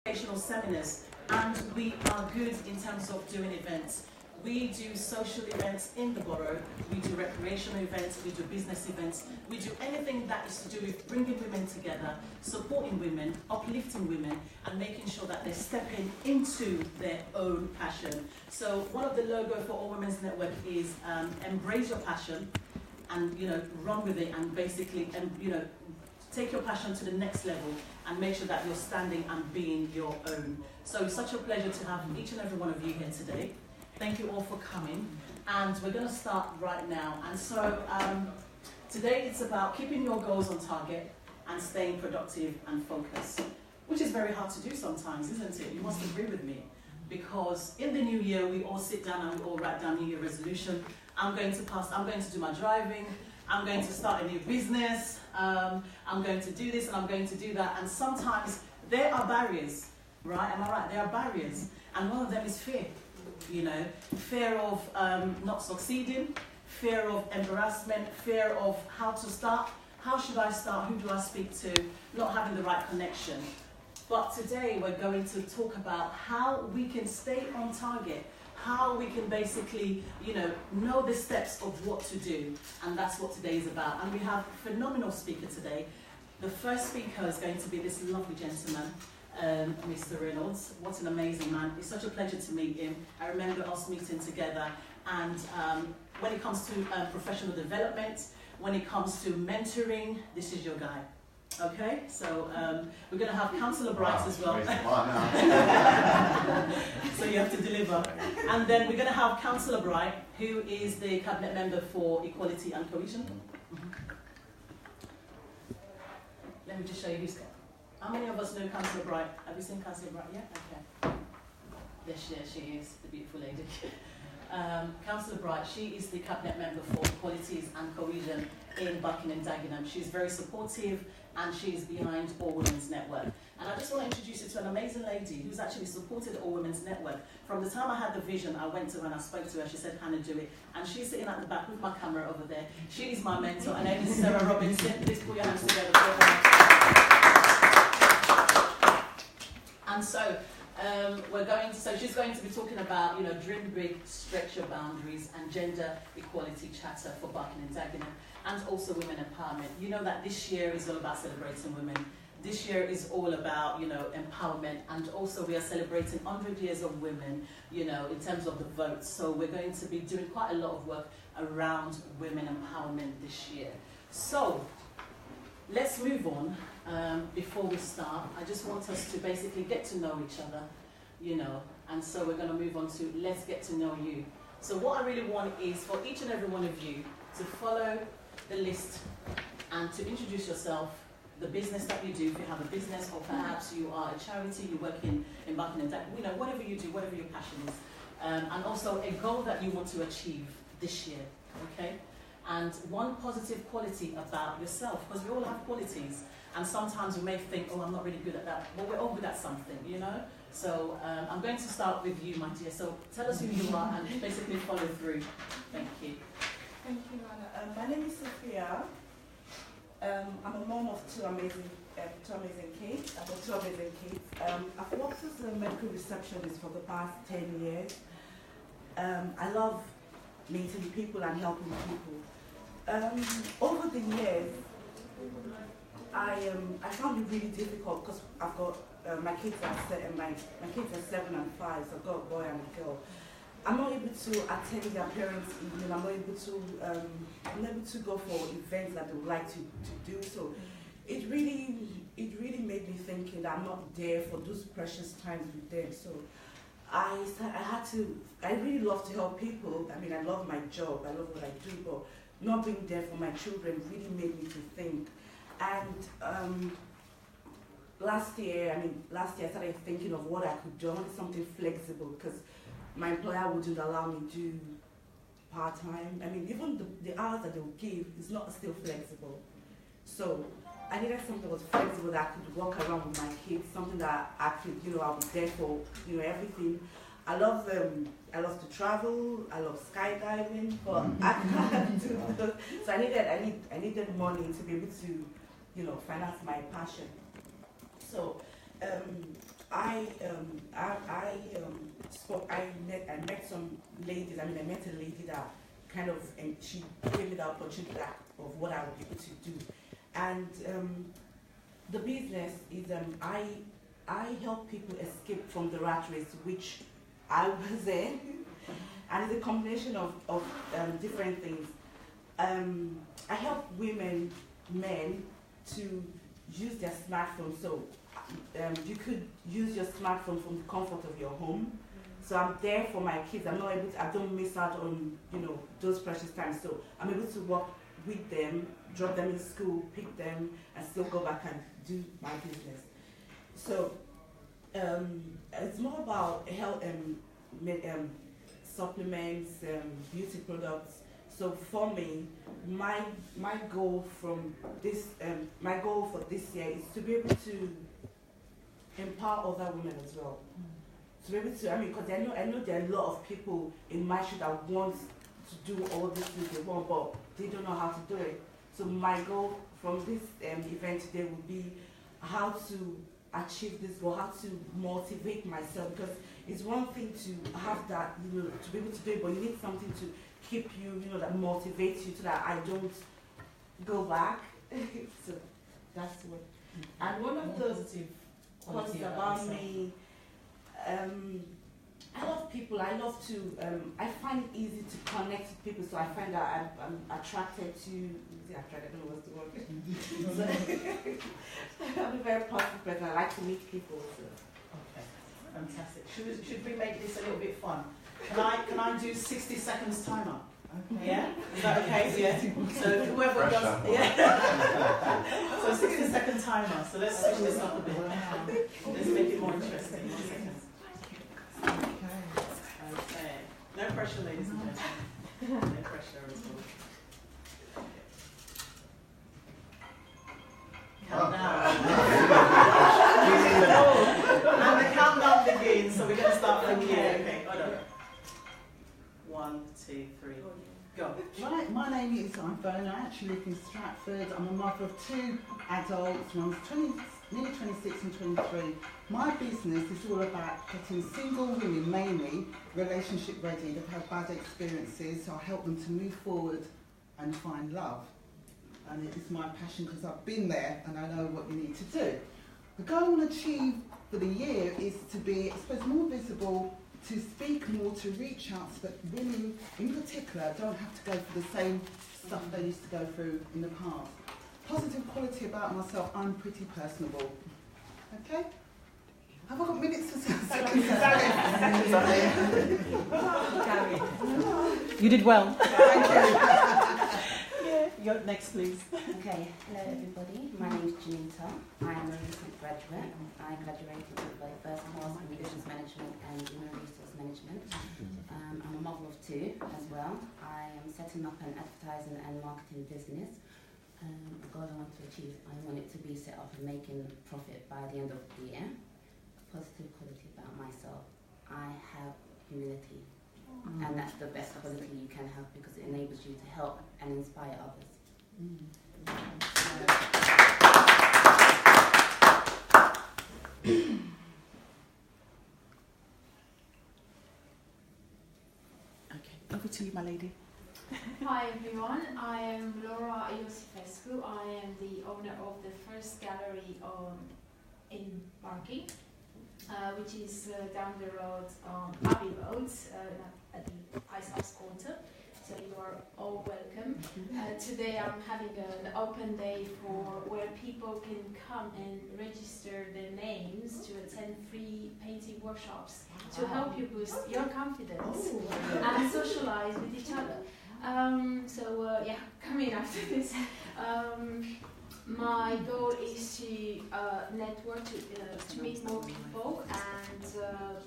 educational seminars, and we are good in terms of doing events. We do social events in the borough, we do recreational events, we do business events, we do anything that is to do with bringing women together, supporting women, uplifting women, and making sure that they're stepping into their own passion. So one of the logo for All Women's Network is embrace your passion and, you know, run with it and basically, you know, take your passion to the next level and make sure that you're standing and being your own. So it's such a pleasure to have each and every one of you here today. Thank you all for coming, and we're going to start right now. And so today it's about keeping your goals on target and staying productive and focused, which is very hard to do sometimes, isn't it? You must agree with me, because in the new year we all sit down and we all write down New Year resolution. I'm going to do my driving, I'm going to start a new business, I'm going to do this and I'm going to do that, and sometimes there are barriers, right? Am I right? There are barriers, and one of them is fear. You know, fear of not succeeding, fear of embarrassment, fear of how to start, how should I start, who do I speak to, not having the right connection. But today we're going to talk about how we can stay on target, how we can basically, you know the steps of what to do, and that's what today is about. And we have a phenomenal speaker today. The first speaker is going to be this lovely gentleman, Mr. Reynolds. What an amazing man. It's such a pleasure to meet him. I remember us meeting together, and when it comes to professional development, when it comes to mentoring, this is your guy. Okay, so we're going to have Councillor Bright as well. So you have to deliver. And then we're going to have Councillor Bright, who is the Cabinet Member for Equality and Cohesion. Let me just show you who's there. How many of us know Councillor Bright? Have you seen Councillor Bright yet? Okay. Yes, she is, the beautiful lady. Councillor Bright, she is the Cabinet Member for Equalities and Cohesion in Buckingham Dagenham. She's very supportive and she's behind All Women's Network. And I just want to introduce you to an amazing lady who's actually supported All Women's Network. From the time I had the vision, I went to her and I spoke to her. She said, Hannah, do it. And she's sitting at the back with my camera over there. She is my mentor. Her name is Sarah Robinson. Please put your hands together for her. And so she's going to be talking about, you know, dream big, stretch your boundaries, and gender equality chatter for Buckingham Dagenham, and also women empowerment. You know that this year is all about celebrating women. This year is all about, you know, empowerment, and also we are celebrating 100 years of women, you know, in terms of the vote. So we're going to be doing quite a lot of work around women empowerment this year. So let's move on. Before we start, I just want us to basically get to know each other, you know, and so we're going to move on to let's get to know you. So what I really want is for each and every one of you to follow the list and to introduce yourself, the business that you do, if you have a business, or perhaps you are a charity, you work in Buckingham, you know, whatever you do, whatever your passion is, and also a goal that you want to achieve this year, okay? And one positive quality about yourself, because we all have qualities, and sometimes we may think, oh, I'm not really good at that, but we're all good at something, you know? So I'm going to start with you, my dear. So tell us who you are and basically follow through. Thank you. Thank you, Anna. My name is Sophia. I'm a mom of two amazing kids. I've got two amazing kids. I've worked as a medical receptionist for the past 10 years. I love meeting people and helping people. Over the years, I found it really difficult because I've got my kids are 7 and 5, so I've got a boy and a girl. I'm not able to attend their parents' evening. I'm not able to go for events that they would like to do. So it really made me thinking that I'm not there for those precious times with them. So I really love to help people. I mean, I love my job. I love what I do, but not being there for my children really made me to think. And last year I started thinking of what I could do. I wanted something flexible because my employer wouldn't allow me to do part-time. I mean, even the hours that they would give is not still flexible. So I needed something that was flexible that I could walk around with my kids, something that I could, you know, I'll be there for, you know, everything. I love to travel, I love skydiving, but I can't do those. So I needed money to be able to, you know, finance my passion. So I met some ladies. I met a lady that kind of, and she gave me the opportunity of what I would be able to do. And the business is I help people escape from the rat race, which I was in, and it's a combination of different things. I help women, men to use their smartphone. So you could use your smartphone from the comfort of your home. So I'm there for my kids. I don't miss out on those precious times. So I'm able to work with them, drop them in school, pick them, and still go back and do my business. So it's more about health supplements, beauty products. So for me, my goal for this year is to be able to empower other women as well. To be able to, because I know there are a lot of people in my shoe that want to do all these things they want, but they don't know how to do it. So my goal from this event today would be how to achieve this goal, how to motivate myself, because it's one thing to have that, to be able to do it, but you need something to keep you, that motivates you so that I don't go back. So that's what. And one of the points about me, I love people. I love to. I find it easy to connect with people, so I find that I'm attracted to. I don't know what's the word. I'm a very positive person. I like to meet people. So. Okay, fantastic. Should we make this a little bit fun? Can I do 60 seconds timer? Okay. Yeah? Is that okay? Yeah. So whoever does, yeah. So 60-second timer. So let's switch this up a bit. Let's make it more interesting. 1 second. Okay. No pressure, ladies and gentlemen. No pressure at all. Countdown. And the countdown begins. So we're going to start from here. Okay. Hold on. 1, 2, 3. Go. Right, my name is Ivone. I actually live in Stratford. I'm a mother of 2 adults. One's nearly 26 and 23. My business is all about getting single women, mainly relationship ready, that have bad experiences. So I help them to move forward and find love. And it is my passion because I've been there and I know what you need to do. The goal I want to achieve for the year is to be, I suppose, more visible, to speak more, to reach out so that women in particular don't have to go through the same stuff they used to go through in the past. Positive quality about myself, I'm pretty personable. Okay? Have I got minutes to seconds? You did well. Thank you. You're next, please. Okay, hello everybody. My name is Janita. I am a recent graduate. I graduated with a first class in business management and human resource management. I'm a mother of 2 as well. I am setting up an advertising and marketing business. The goal I want to achieve, I want it to be set up and making profit by the end of the year. Positive quality about myself. I have humility. And that's the best quality you can have because it enables you to help and inspire others. Okay, over to you, my lady. Hi everyone, I am Laura Iosifescu. I am the owner of the first gallery in Barking, which is down the road on Abbey Road at the Ice House Quarter. So you are all welcome. Today I'm having an open day where people can come and register their names to attend free painting workshops to help you boost your confidence and socialize with each other. Yeah, come in after this. My goal is to network, to meet more people and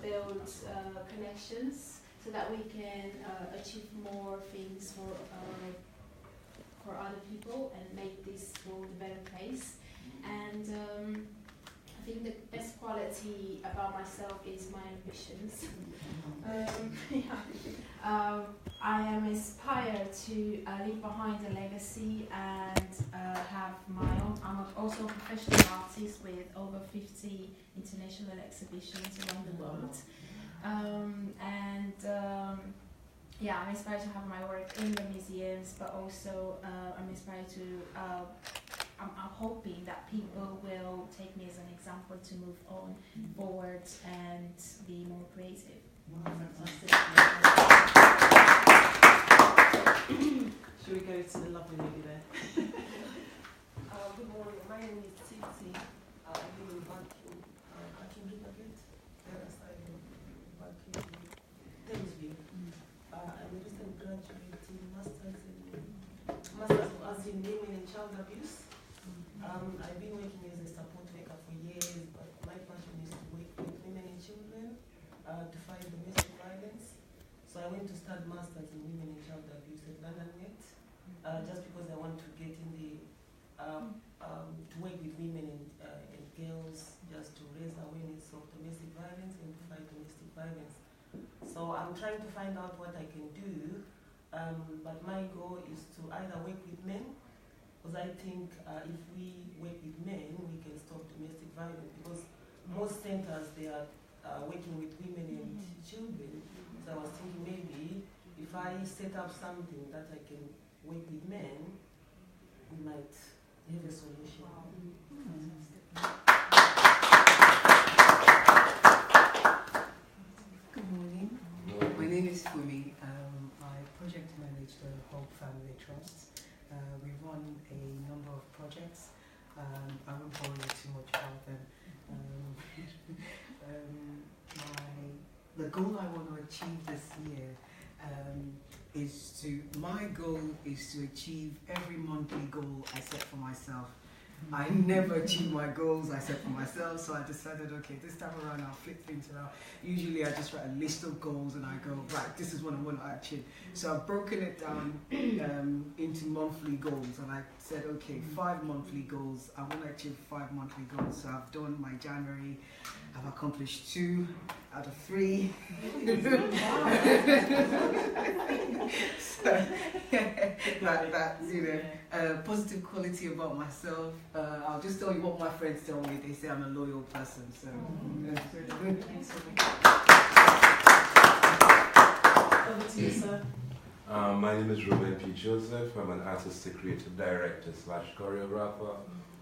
build connections so that we can achieve more things for other people and make this world a better place. And I think the best quality about myself is my ambitions. I am inspired to leave behind a legacy and have my own. I'm also a professional artist with over 50 international exhibitions around the world. Yeah, I'm inspired to have my work in the museums, but also I'm inspired to. I'm hoping that people will take me as an example to move on forward and be more creative. Fantastic. Should we go to the lovely lady there? Good morning. My name is Titi. I live in Banking. I can read a bit. Yes, I live in Banking. Thamesville. I'm a recent graduate in Masters of Arts in Women and Child Abuse. I've been working as a support worker for years, but my passion is to work with women and children to fight domestic violence. So I went to start Masters in Women and Child Abuse at London Met, just because I want to get in the to work with women and girls, just to raise awareness of domestic violence and to fight domestic violence. So I'm trying to find out what I can do, but my goal is to either work with men, because I think if we work with men, we can stop domestic violence, because most centers, they are working with women and children. So I was thinking maybe if I set up something that I can work with men, we might have a solution. Good morning. My name is Fumi. I project manage the Hope Family Trust. We run a number of projects. I won't bore you too much about them. The goal I want to achieve this year my goal is to achieve every monthly goal I set for myself. I never achieve my goals I set for myself, so I decided, okay, this time around I'll flip things around. Usually I just write a list of goals and I go, right, this is what I want to achieve. So I've broken it down into monthly goals, and I said, okay, 5 monthly goals. I want to achieve 5 monthly goals. So I've done my January. I've accomplished 2 out of 3. So that's, positive quality about myself. I'll just tell you what my friends tell me. They say I'm a loyal person. So. Over to you, sir. My name is Ruben P. Joseph. I'm an artistic creative director / choreographer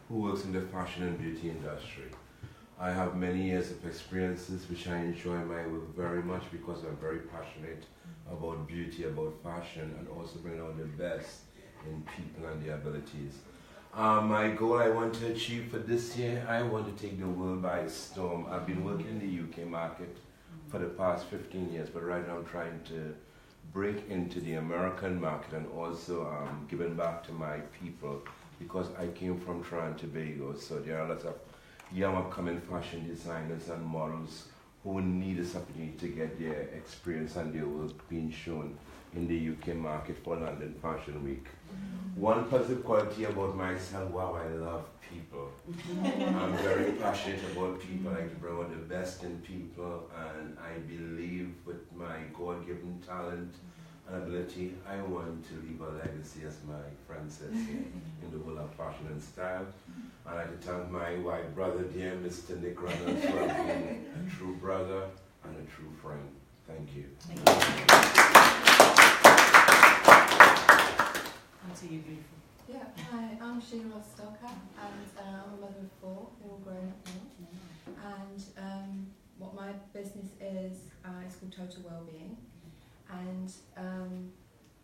who works in the fashion and beauty industry. I have many years of experiences which I enjoy my work very much because I'm very passionate about beauty, about fashion, and also bringing out the best in people and their abilities. My goal I want to achieve for this year, I want to take the world by storm. I've been working in the UK market for the past 15 years, but right now I'm trying to break into the American market and also giving back to my people, because I came from Trinidad and Tobago, so there are lots of young upcoming fashion designers and models who need this opportunity to get their experience and their work being shown in the UK market for London Fashion Week. One positive quality about myself, wow, I love people. I'm very passionate about people. I like to bring out the best in people, and I believe with my God-given talent and ability, I want to leave a legacy, as my friend says here, in the world of fashion and style. I'd like to thank my white brother, dear Mr. Nick Reynolds, for being a true brother and a true friend. Thank you. Thank you. On to you, beautiful. Yeah, hi, I'm Sheila Stocker, and I'm a mother of 4. They're all grown up now. And what my business is called Total Wellbeing. And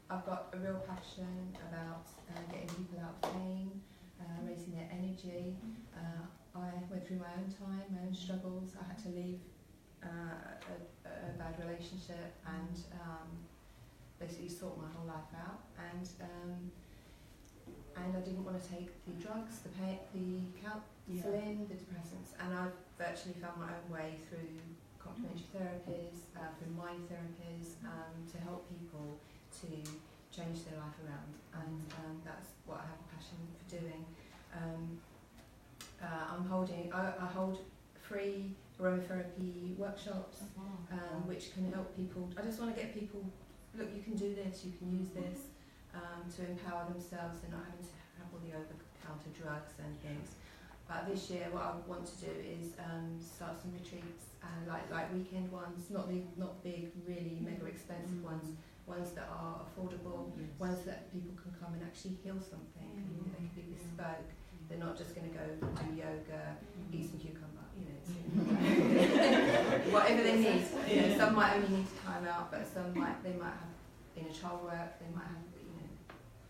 I've got a real passion about getting people out of pain, raising their energy. I went through my own time, my own struggles. I had to leave a bad relationship and basically sort my whole life out. And I didn't want to take the drugs, the counselling, the depressants. And I've virtually found my own way through complementary therapies, through mind therapies, to help people to change their life around. And that's what I have a passion for doing. I hold free aromatherapy workshops, which can help people. I just want to get people, look, you can do this, you can use this to empower themselves. They're not having to have all the over-the-counter drugs and things. But this year, what I want to do is start some retreats, like weekend ones, not big, really mega expensive ones that are affordable, ones that people can come and actually heal something. They can be bespoke. They're not just going to go do yoga, eat some cucumber, whatever they need. Some might only need time out, but some they might have inner child work, they might have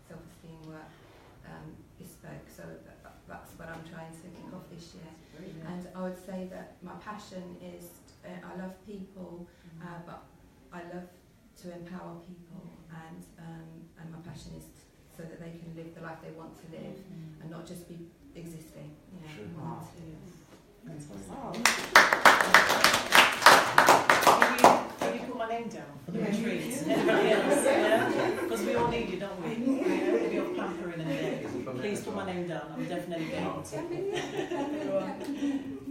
self-esteem work, bespoke. So that's what I'm trying to kick off this year. And I would say that my passion is I love people, but I love to empower people, and my passion is so that they can live the life they want to live and not just be existing. Can you put my name down for the retreat? Yes, because we all need it, don't we? A bit of pampering in there. Please put my name down. I'm definitely going to.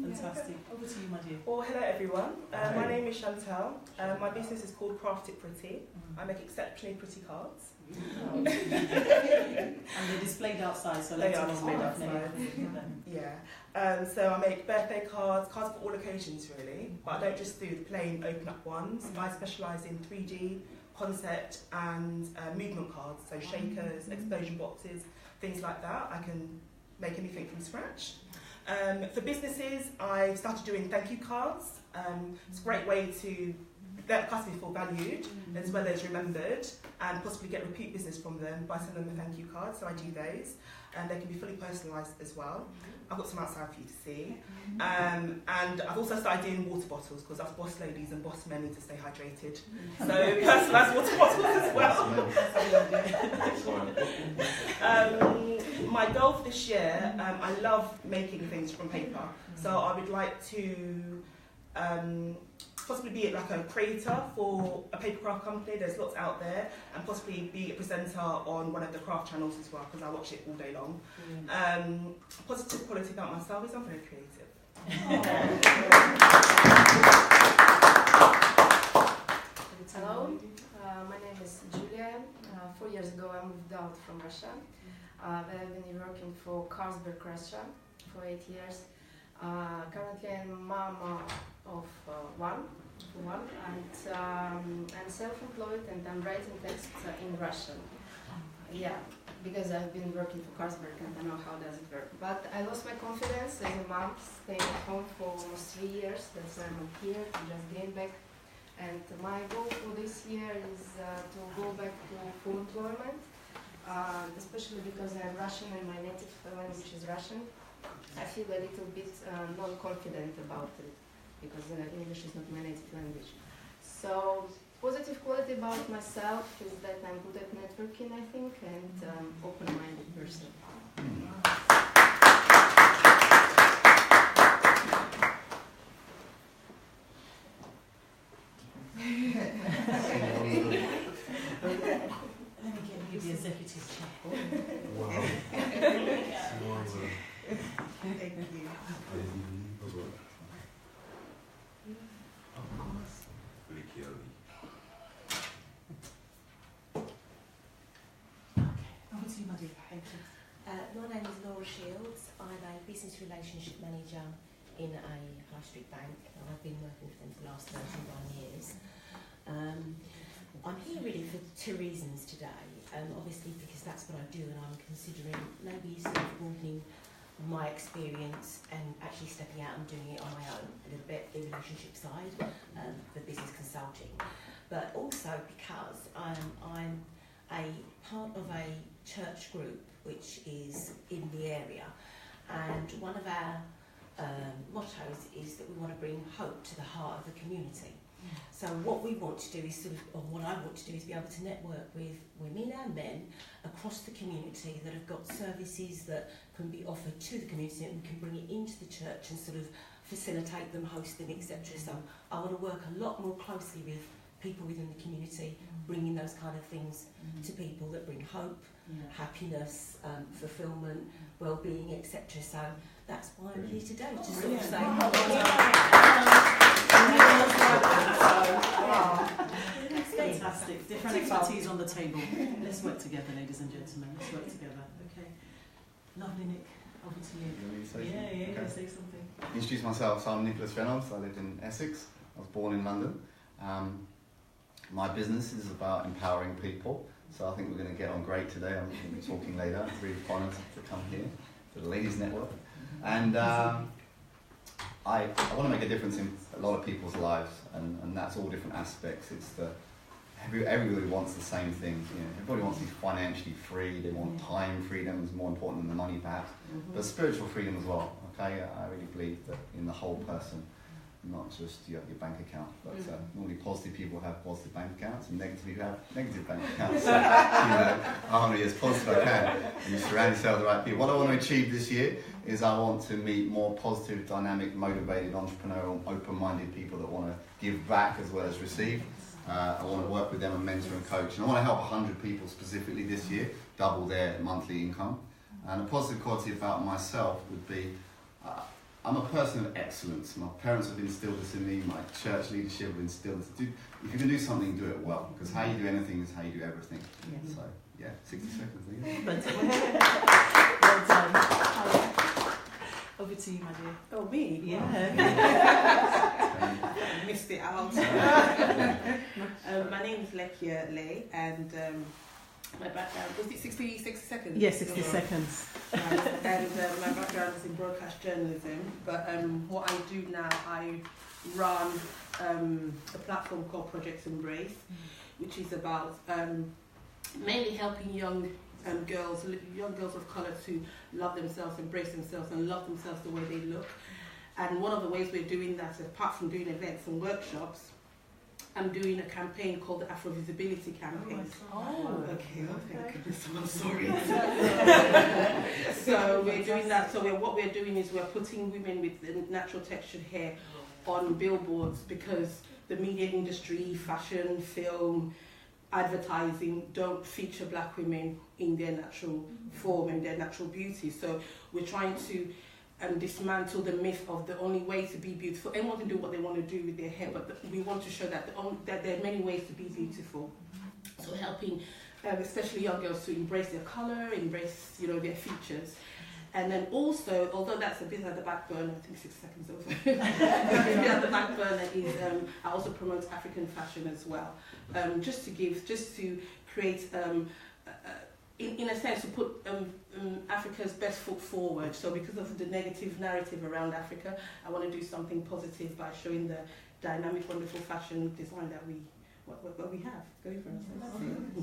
Fantastic. Over to you, my dear. Well, hello everyone. My name is Chantal. My business is called Craft It Pretty. I make exceptionally pretty cards. And they're displayed outside, so they are displayed outside. Yeah. So I make birthday cards for all occasions really, but I don't just do the plain open up ones. I specialise in 3D, concept and movement cards, so shakers, explosion boxes, things like that. I can make anything from scratch. For businesses, I've started doing thank you cards. It's a great way to let customers feel valued as well as remembered, and possibly get repeat business from them by sending them a thank you card. So I do those, and they can be fully personalised as well. I've got some outside for you to see. And I've also started doing water bottles, because us boss ladies and boss men need to stay hydrated. So personalised water bottles as well. My goal for this year, I love making things from paper. So I would like to possibly be like a creator for a paper craft company. There's lots out there, and possibly be a presenter on one of the craft channels as well, because I watch it all day long. Positive quality about myself is I'm very creative. Hello, my name is Julliet. 4 years ago I moved out from Russia. I've been working for Carlsberg Russia for 8 years. Currently I'm mama of one, and I'm self-employed and I'm writing texts in Russian. Yeah, because I've been working for Carlsberg and I know how does it work. But I lost my confidence as a mom, staying at home for almost 3 years. That's why I'm here to just gain back. And my goal for this year is to go back to full employment, especially because I'm Russian and my native language is Russian. I feel a little bit non-confident about it, because English is not my native language. So, positive quality about myself is that I'm good at networking, I think, and open-minded person. Let me get the executive chair. Wow. Thank you. Over to you, my dear. Thank you. My name is Laura Shields. I'm a business relationship manager in a high street bank, and I've been working for them for the last 31 years. I'm here really for two reasons today. Obviously because that's what I do, and I'm considering maybe sort of broadening my experience and actually stepping out and doing it on my own, a little bit the relationship side, the business consulting. But also because I'm a part of a church group which is in the area, and one of our mottos is that we want to bring hope to the heart of the community. So what we want to do is or what I want to do is be able to network with women and men across the community that have got services that can be offered to the community, and we can bring it into the church and sort of facilitate them, host them, etc. So I want to work a lot more closely with people within the community, bringing those kind of things to people that bring hope, happiness, fulfilment, well-being, etc. So that's why I'm here today, to sort of say fantastic. Different expertise on the table. Let's work together, ladies and gentlemen. Let's work together. Okay. Lovely, Nick. Over to you. Yeah, say something. Introduce myself. So I'm Nicholas Reynolds. I live in Essex. I was born in London. My business is about empowering people. So I think we're going to get on great today. I'm going to be talking later. I'm really honoured to come here to the Ladies Network. And I want to make a difference in a lot of people's lives, and that's all different aspects. It's everybody wants the same thing. You know, everybody wants to be financially free. They want time freedom is more important than the money, perhaps, but spiritual freedom as well. Okay, I really believe that in the whole person, not just your bank account. But normally positive people have positive bank accounts, and negative people have negative bank accounts. So, I want to be as positive as I can, and you surround yourself with the right people. What I want to achieve this year is I want to meet more positive, dynamic, motivated, entrepreneurial, open-minded people that want to give back as well as receive. I want to work with them and mentor and coach. And I want to help 100 people specifically this year, double their monthly income. And a positive quality about myself would be, I'm a person of excellence. My parents have instilled this in me, my church leadership have instilled this. If you can do something, do it well. Because how you do anything is how you do everything. Yes. So, yeah, 60 seconds. Well done. Over to you, my dear. Oh, me? Yeah. I missed it out. My name is Lekia Lay, and my background, was it 60 seconds? Yes, 60 seconds. And my background is in broadcast journalism, but what I do now, I run a platform called Project Embrace, which is about mainly helping young girls of colour to love themselves, embrace themselves, and love themselves the way they look. And one of the ways we're doing that, apart from doing events and workshops, I'm doing a campaign called the Afro Visibility Campaign. Oh, okay. Oh, thank goodness, I'm sorry. So we're doing that. So what we're doing is we're putting women with natural textured hair on billboards, because the media industry, fashion, film, advertising don't feature black women in their natural form and their natural beauty. So we're trying to dismantle the myth of the only way to be beautiful. Anyone can do what they want to do with their hair, but we want to show that there are many ways to be beautiful. So helping especially young girls to embrace their colour, embrace their features. And then also, although that's a bit at the back burner, I think 6 seconds over. A bit at the back burner is I also promote African fashion as well. Just to create, in a sense, to put Africa's best foot forward. So because of the negative narrative around Africa, I want to do something positive by showing the dynamic, wonderful fashion design that what we have going for us.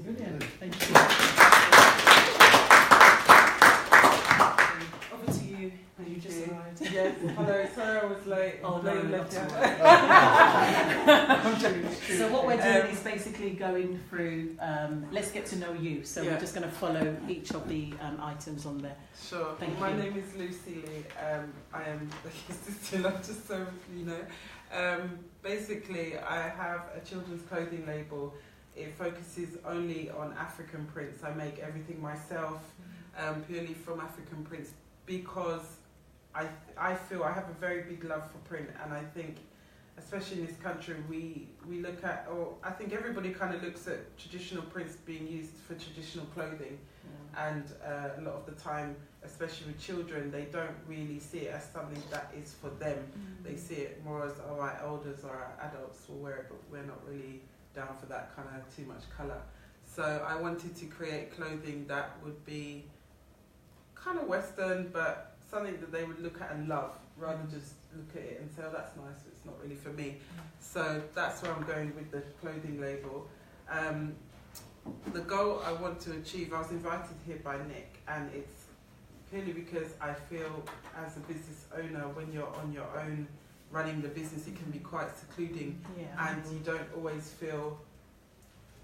Brilliant. Thank you. Over to you. You just arrived. Yes. Hello. Sorry, I was late. Oh no, not to worry. So what we're doing is basically going through. Let's get to know you. So we're just going to follow each of the items on there. Sure. Thank My you. name is Lucy Lee. I am the assistant, just so you know. Basically, I have a children's clothing label. It focuses only on African prints. I make everything myself, purely from African prints, because I feel I have a very big love for print, and I think, especially in this country, we look at, or I think everybody kind of looks at traditional prints being used for traditional clothing, and a lot of the time, especially with children, they don't really see it as something that is for them. They see it more as, oh, our elders or our adults will wear it, but we're not really down for that kind of too much colour. So I wanted to create clothing that would be kind of Western, but something that they would look at and love, rather than just look at it and say, oh, that's nice, but it's not really for me. So that's where I'm going with the clothing label. The goal I want to achieve, I was invited here by Nick, and it's purely because I feel as a business owner, when you're on your own running the business, it can be quite secluding, and you don't always feel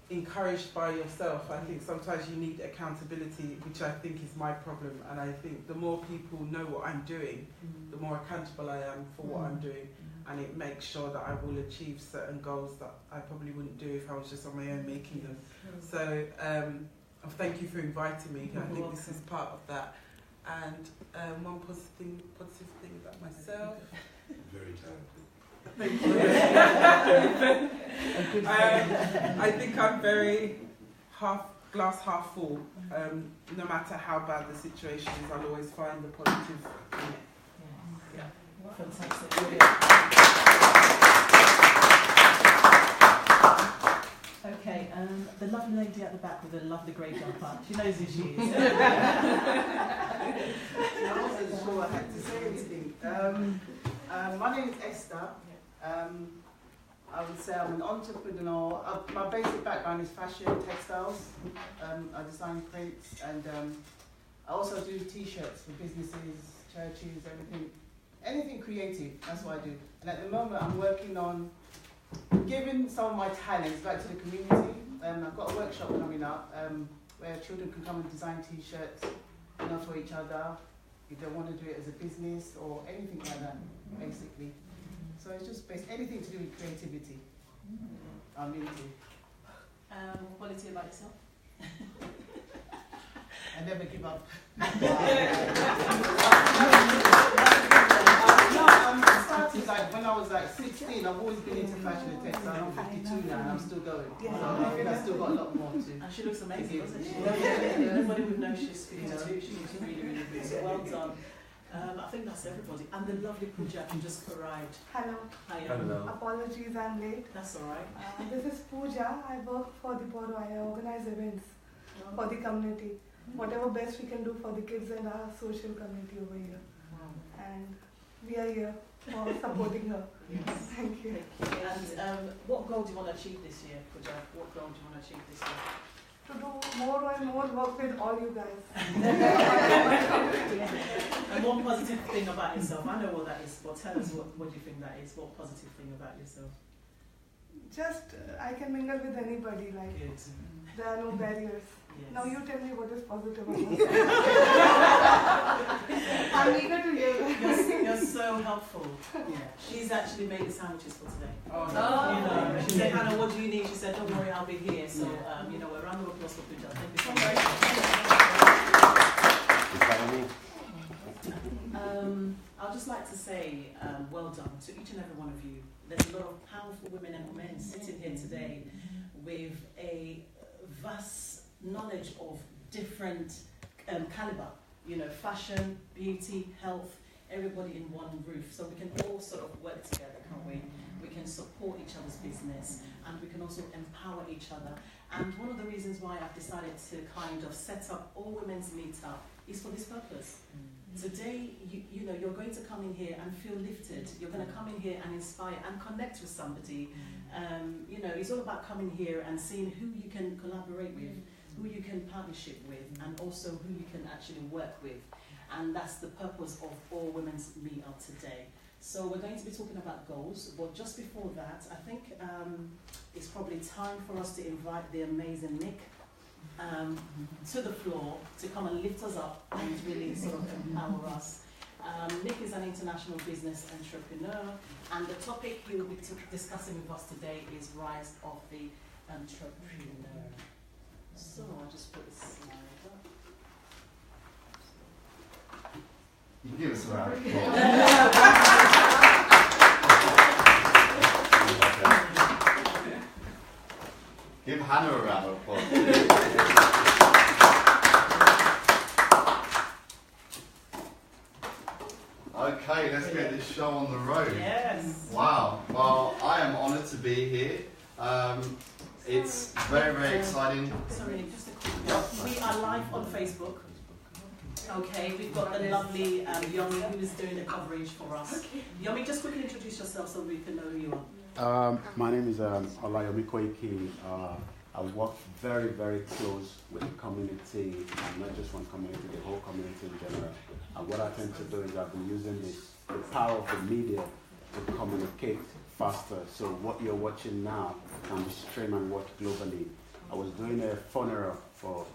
encouraged by yourself. I think sometimes you need accountability, which I think is my problem, and I think the more people know what I'm doing, the more accountable I am for what I'm doing. and it makes sure that I will achieve certain goals that I probably wouldn't do if I was just on my own making them. So thank you for inviting me. I think this is part of that. And one positive thing about myself. Very talented. Thank you. I think I'm very glass half full. No matter how bad the situation is, I'll always find the positive in it. Yeah. Fantastic. Okay, the lovely lady at the back with a lovely grey jumper. She knows who she is. I wasn't sure I had to say anything. My name is Esther. I would say I'm an entrepreneur. My basic background is fashion, textiles. I design prints, and I also do t-shirts for businesses, churches, anything creative. That's what I do. And at the moment, I'm working on giving some of my talents back to the community. I've got a workshop coming up where children can come and design t-shirts, for each other. If they want to do it as a business or anything like that, basically. So it's just anything to do with creativity. I'm into. What quality about yourself? I never give up. I started when I was 16. I've always been into fashion and textile. I'm 52 now and I'm still going. So I think I've still got a lot more to. And she looks amazing, doesn't she? Everybody would know she's 52. She looks really, really good. So well done. I think that's everybody. And the lovely Pooja who just arrived. Hello. Hi. Hello. Apologies, I'm late. That's all right. This is Pooja. I work for the Borough. I organize events for the community. Whatever best we can do for the kids and our social community over here. And we are here for supporting her. Yes. Thank you. And what goal do you want to achieve this year, Pooja? What goal do you want to achieve this year? To do more and more work with all you guys. And one positive thing about yourself, I know what that is, but tell us what you think that is. What positive thing about yourself? Just, I can mingle with anybody, like, Good. there are no barriers. Yes. Now you tell me what is positive about I'm eager to hear. You're so helpful. Yeah. She's actually made the sandwiches for today. Oh, no. She said, Hannah, what do you need? She said, don't worry, I'll be here. So, a round of applause for Pooja. Thank you so much. I'd just like to say, well done to each and every one of you. There's a lot of powerful women and men sitting here today with a vast knowledge of different caliber, fashion, beauty, health, everybody in one roof. So we can all sort of work together, can't we? We can support each other's business and we can also empower each other. And one of the reasons why I've decided to kind of set up All Women's Meetup is for this purpose. Today, you're going to come in here and feel lifted. You're going to come in here and inspire and connect with somebody. It's all about coming here and seeing who you can collaborate with, who you can partnership with, and also who you can actually work with. And that's the purpose of All Women's Meetup today. So we're going to be talking about goals, but just before that, I think it's probably time for us to invite the amazing Nick to the floor to come and lift us up and really sort of empower us. Nick is an international business entrepreneur, and the topic he will be discussing with us today is Rise of the Entrepreneur. So I'll just put this slide up. You can give us a round of applause. Give Hannah a round of applause. Okay, let's get this show on the road. Yes. Wow. Well, I am honoured to be here. It's very, very exciting. Sorry, just a quick one. We are live on Facebook. Okay, we've got the lovely Yomi who is doing the coverage for us. Yomi, just quickly introduce yourself so we can know who you are. My name is Olayomi Koiki. I work very, very close with the community, and not just one community, the whole community in general. And what I tend to do is I've been using the power of the media to communicate faster. So what you're watching now can be streamed and watched globally. I was doing a funeral for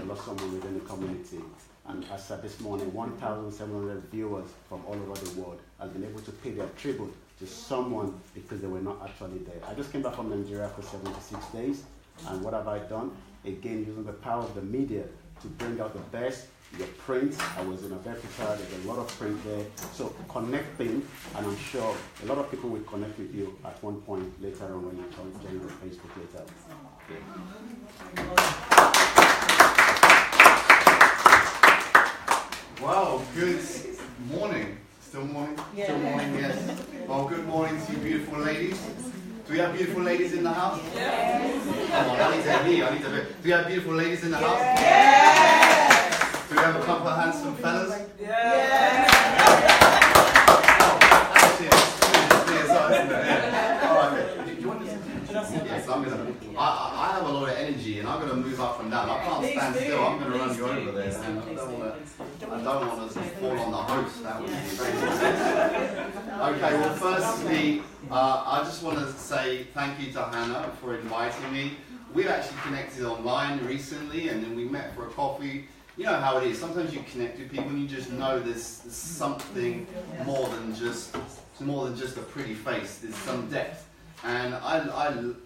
lost someone within the community, and as of this morning, 1,700 viewers from all over the world have been able to pay their tribute to to someone because they were not actually there. I just came back from Nigeria for 76 days, and what have I done? Again, using the power of the media to bring out the best. Your print, I was in Afolasade, there's a lot of print there. So connecting, and I'm sure a lot of people will connect with you at one point later on when you join on Facebook later. Wow, good morning. Still morning? Yeah. Still morning, yes. Well, good morning to you beautiful ladies. Do we have beautiful ladies in the house? Yes. Come on, I need to hear. Do we have beautiful ladies in the house? Yes. Do we have a couple of handsome fellas? Yes. Oh, actually, it's me as well, isn't it? Yeah. All right. Do you want this? Yes, I'm gonna. I have a lot of energy, and I'm gonna move up and down. I can't stand still. I'm gonna run you over there, and I don't want to fall on the host. That would be very good. Okay. Well, firstly, I just want to say thank you to Hannah for inviting me. We've actually connected online recently, and then we met for a coffee. You know how it is. Sometimes you connect with people, and you just know there's something more than just a pretty face. There's some depth. And I'm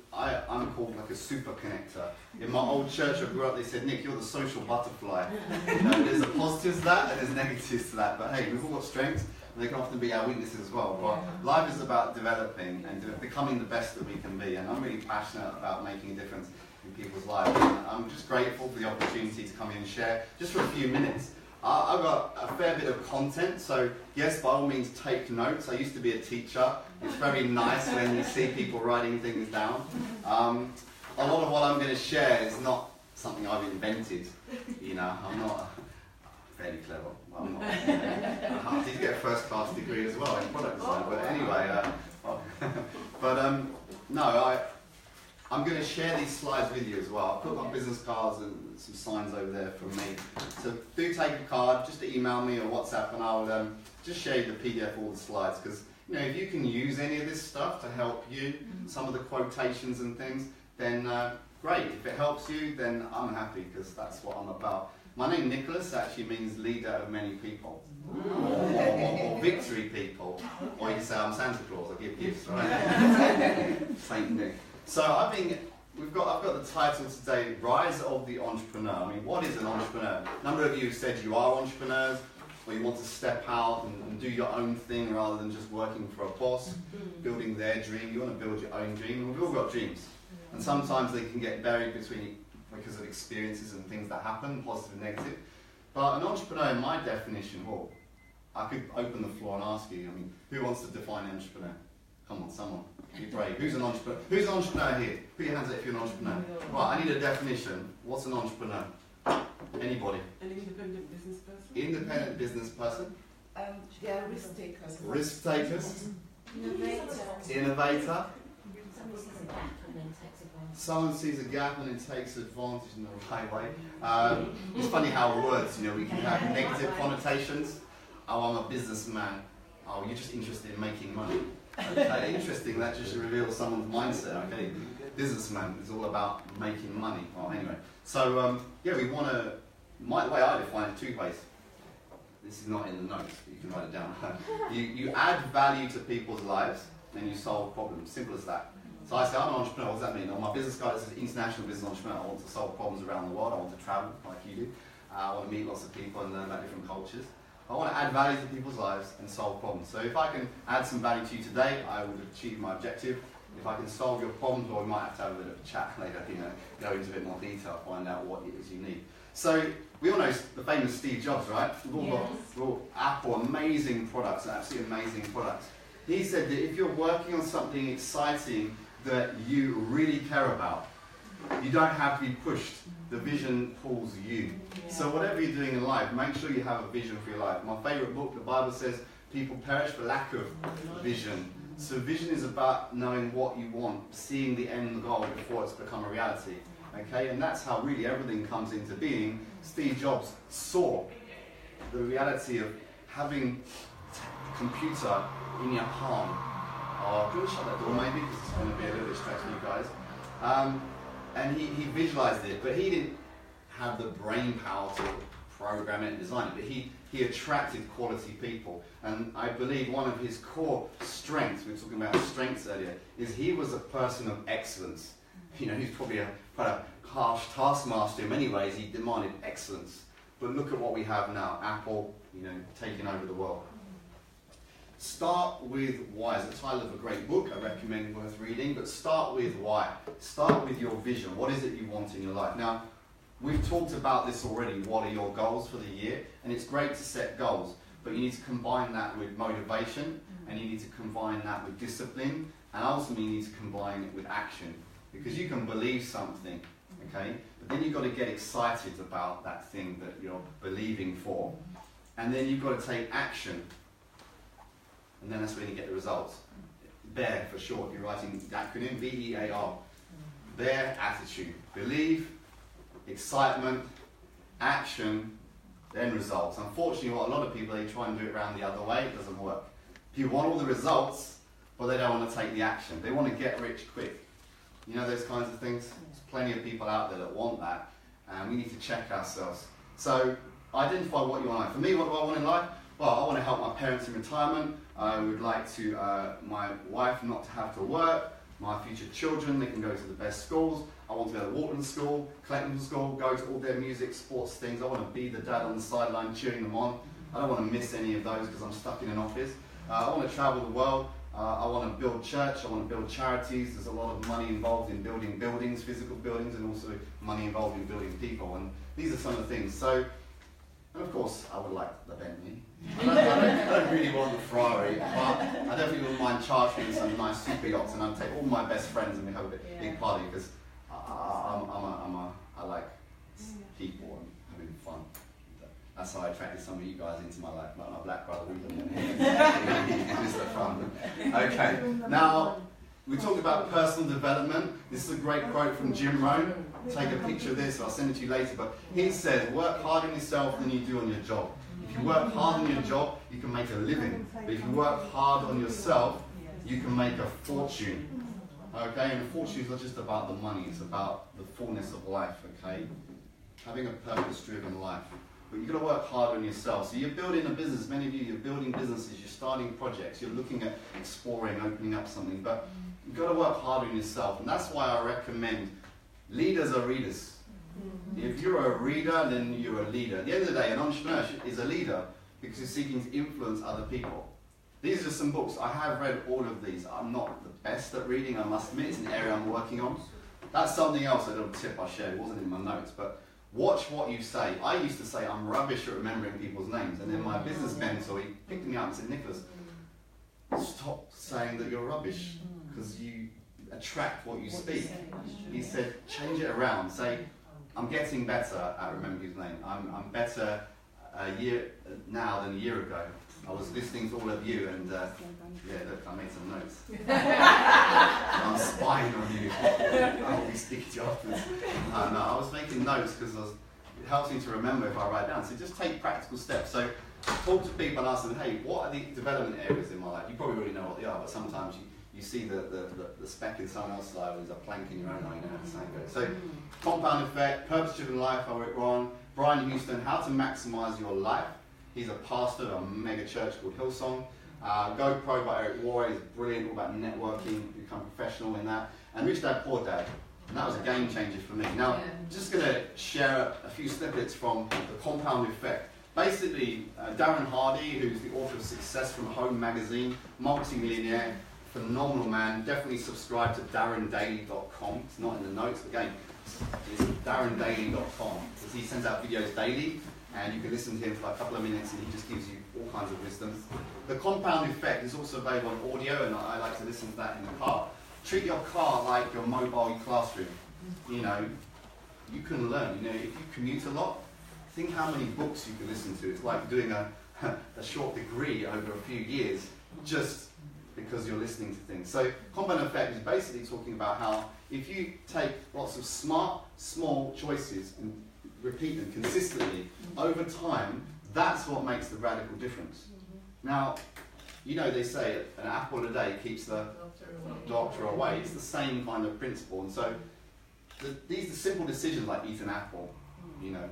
called like a super connector. In my old church I grew up, they said, Nick, you're the social butterfly. You know, there's a positives to that and there's negatives to that. But hey, we've all got strengths and they can often be our weaknesses as well. But life is about developing and becoming the best that we can be. And I'm really passionate about making a difference in people's lives. And I'm just grateful for the opportunity to come in and share just for a few minutes. I've got a fair bit of content, so yes, by all means take notes. I used to be a teacher. It's very nice when you see people writing things down. A lot of what I'm going to share is not something I've invented. You know, I'm not fairly clever. Well, I'm not. I did get a first-class degree as well in product design, but anyway. No, I'm going to share these slides with you as well. I've put my business cards and some signs over there from me. So do take a card, just email me or WhatsApp, and I'll just share you the PDF of all the slides. Because you know, if you can use any of this stuff to help you, some of the quotations and things, then great. If it helps you, then I'm happy because that's what I'm about. My name Nicholas actually means leader of many people, or victory people, or you can say I'm Santa Claus. I give gifts, right? Saint Nick. So I've got the title today, Rise of the Entrepreneur. I mean, what is an entrepreneur? A number of you have said you are entrepreneurs, or you want to step out and do your own thing rather than just working for a boss, building their dream. You want to build your own dream, and we've all got dreams. And sometimes they can get buried because of experiences and things that happen, positive and negative. But an entrepreneur, in my definition, well, I could open the floor and ask you, I mean, who wants to define an entrepreneur? Come on, someone. Be brave. Who's an entrepreneur? Who's an entrepreneur here? Put your hands up if you're an entrepreneur. Right, I need a definition. What's an entrepreneur? Anybody? An independent business person. Independent business person. They are risk takers. Risk takers. Innovator. Innovator. Someone sees a gap and then takes advantage. Someone sees a gap and then takes advantage in the right way. It's funny how words, you know, we can have negative connotations. Oh, I'm a businessman. Oh, you're just interested in making money. Okay, interesting, that just reveals someone's mindset. Okay, businessman is all about making money. Well, anyway, so yeah, we want to. The way I define it, 2 ways. This is not in the notes, but you can write it down. You add value to people's lives, and you solve problems. Simple as that. So I say I'm an entrepreneur. What does that mean? On my business card it says international business entrepreneur. I want to solve problems around the world. I want to travel like you do. I want to meet lots of people and learn about different cultures. I want to add value to people's lives and solve problems. So if I can add some value to you today, I would achieve my objective. If I can solve your problems, or we might have to have a bit of a chat later, you know, go into a bit more detail, find out what it is you need. So we all know the famous Steve Jobs, right? We've all got Apple, amazing products, absolutely amazing products. He said that if you're working on something exciting that you really care about, you don't have to be pushed. The vision pulls you. So whatever you're doing in life, make sure you have a vision for your life. My favourite book, the Bible says, people perish for lack of vision. So vision is about knowing what you want, seeing the end goal before it's become a reality. Okay, and that's how really everything comes into being. Steve Jobs saw the reality of having a computer in your palm. Oh, I'm going to shut that door maybe, because it's going to be a little distraction to you guys. And he visualized it, but he didn't have the brain power to program it and design it. But he he attracted quality people. And I believe one of his core strengths, we were talking about strengths earlier, is he was a person of excellence. You know, he's probably quite a harsh taskmaster in many ways. He demanded excellence. But look at what we have now. Apple, you know, taking over the world. Start with why. It's the title of a great book I recommend worth reading, but start with why. Start with your vision. What is it you want in your life? Now, we've talked about this already. What are your goals for the year? And it's great to set goals, but you need to combine that with motivation, and you need to combine that with discipline, and ultimately you need to combine it with action. Because you can believe something, okay? But then you've got to get excited about that thing that you're believing for. And then you've got to take action. And then that's when you get the results. BEAR for short, you're writing the acronym BEAR. BEAR attitude. Believe, excitement, action, then results. Unfortunately, what a lot of people, they try and do it around the other way. It doesn't work. People want all the results, but they don't want to take the action. They want to get rich quick. You know those kinds of things? There's plenty of people out there that want that, and we need to check ourselves. So identify what you want. For me, what do I want in life? Well, I want to help my parents in retirement. I would like to my wife not to have to work. My future children, they can go to the best schools. I want to go to Wharton School, Clayton School, go to all their music, sports things. I want to be the dad on the sideline cheering them on. I don't want to miss any of those because I'm stuck in an office. I want to travel the world. I want to build church, I want to build charities. There's a lot of money involved in building buildings, physical buildings, and also money involved in building people. And these are some of the things. So, and of course, I would like the Bentley. I don't really want the Ferrari, but I definitely wouldn't mind chartering some nice super yachts, and I'd take all my best friends and we have a big party, because I like people and having fun. That's how I attracted some of you guys into my life, like my black brother Ruben. He's the fun. Okay, now we talked about personal development. This is a great quote from Jim Rohn. Take a picture of this, I'll send it to you later. But he says, work harder on yourself than you do on your job. If you work hard on your job, you can make a living. But if you work hard on yourself, you can make a fortune. Okay, and a fortune is not just about the money, it's about the fullness of life, okay? Having a purpose-driven life. But you've got to work hard on yourself. So you're building a business, many of you, you're building businesses, you're starting projects, you're looking at exploring, opening up something, but you've got to work hard on yourself. And that's why I recommend leaders are readers. If you're a reader, then you're a leader. At the end of the day, an entrepreneur is a leader because you're seeking to influence other people. These are some books. I have read all of these. I'm not the best at reading, I must admit. It's an area I'm working on. That's something else, a little tip I shared. It wasn't in my notes, but watch what you say. I used to say I'm rubbish at remembering people's names, and then my business mentor, he picked me up and said, Nicholas, stop saying that you're rubbish, because you attract what you speak. He said, change it around. Say, I'm getting better at remembering his name. I'm better a year now than a year ago. I was listening to all of you, and yeah, look, I made some notes. I'm spying on you. I will be speaking to you afterwards. No, I was making notes because it helps me to remember if I write down. So just take practical steps. So talk to people and ask them, hey, what are the development areas in my life? You probably already know what they are, but sometimes you see the speck in someone else's eye, there's a plank in your own eye, you know how to say it. So compound effect, purpose-driven life, I wrote wrong. Brian Houston, how to maximize your life. He's a pastor of a mega church called Hillsong. Go Pro by Eric Warren is brilliant, all about networking, become professional in that. And Rich Dad, Poor Dad, and that was a game changer for me. Now, just going to share a few snippets from the compound effect. Basically, Darren Hardy, who's the author of Success from Home magazine, multi-millionaire, phenomenal man. Definitely subscribe to darrendaily.com. It's not in the notes, again, it's darrendaily.com, because he sends out videos daily. And you can listen to him for like a couple of minutes and he just gives you all kinds of wisdom. The compound effect is also available on audio, and I like to listen to that in the car. Treat your car like your mobile classroom. You know, you can learn. You know, if you commute a lot, think how many books you can listen to. It's like doing a short degree over a few years just because you're listening to things. So compound effect is basically talking about how if you take lots of smart, small choices and repeat them consistently over time, that's what makes the radical difference. Now, you know they say an apple a day keeps the doctor away. It's the same kind of principle. And so these are simple decisions like eat an apple, you know,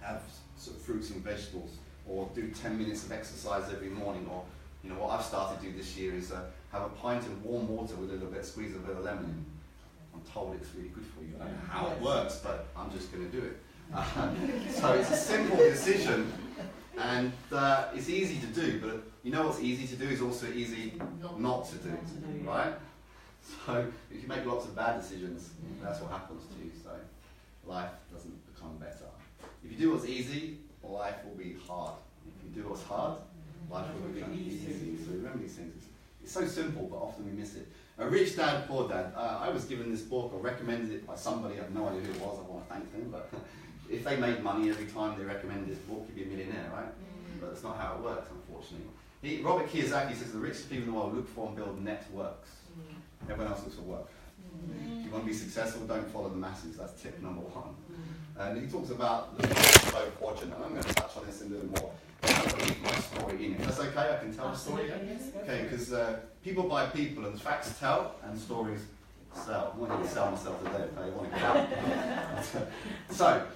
have sort of fruits and vegetables, or do 10 minutes of exercise every morning, or you know, what I've started to do this year is have a pint of warm water with a little bit, squeeze a bit of lemon in. I'm told it's really good for you. I don't know how it works, but I'm just going to do it. So it's a simple decision, and it's easy to do, but you know what's easy to do is also easy not to do, right? So if you make lots of bad decisions, that's what happens to you, so life doesn't become better. If you do what's easy, life will be hard. If you do what's hard, life will become easy. So remember these things. It's so simple, but often we miss it. A Rich Dad, Poor Dad. I was given this book, or recommended it by somebody. I have no idea who it was. I want to thank them. But if they made money every time they recommended this book, you'd be a millionaire, right? But that's not how it works, unfortunately. Robert Kiyosaki says the richest people in the world look for and build networks. Everyone else looks for work. If you want to be successful, don't follow the masses. That's tip number one. And he talks about the slow quadrant, and I'm going to touch on this a little more. I'm going to leave my story in it. That's okay? I can tell the story? Okay, because people buy people, and facts tell, and stories sell. I'm not going to sell myself today, okay? I want to get out. So,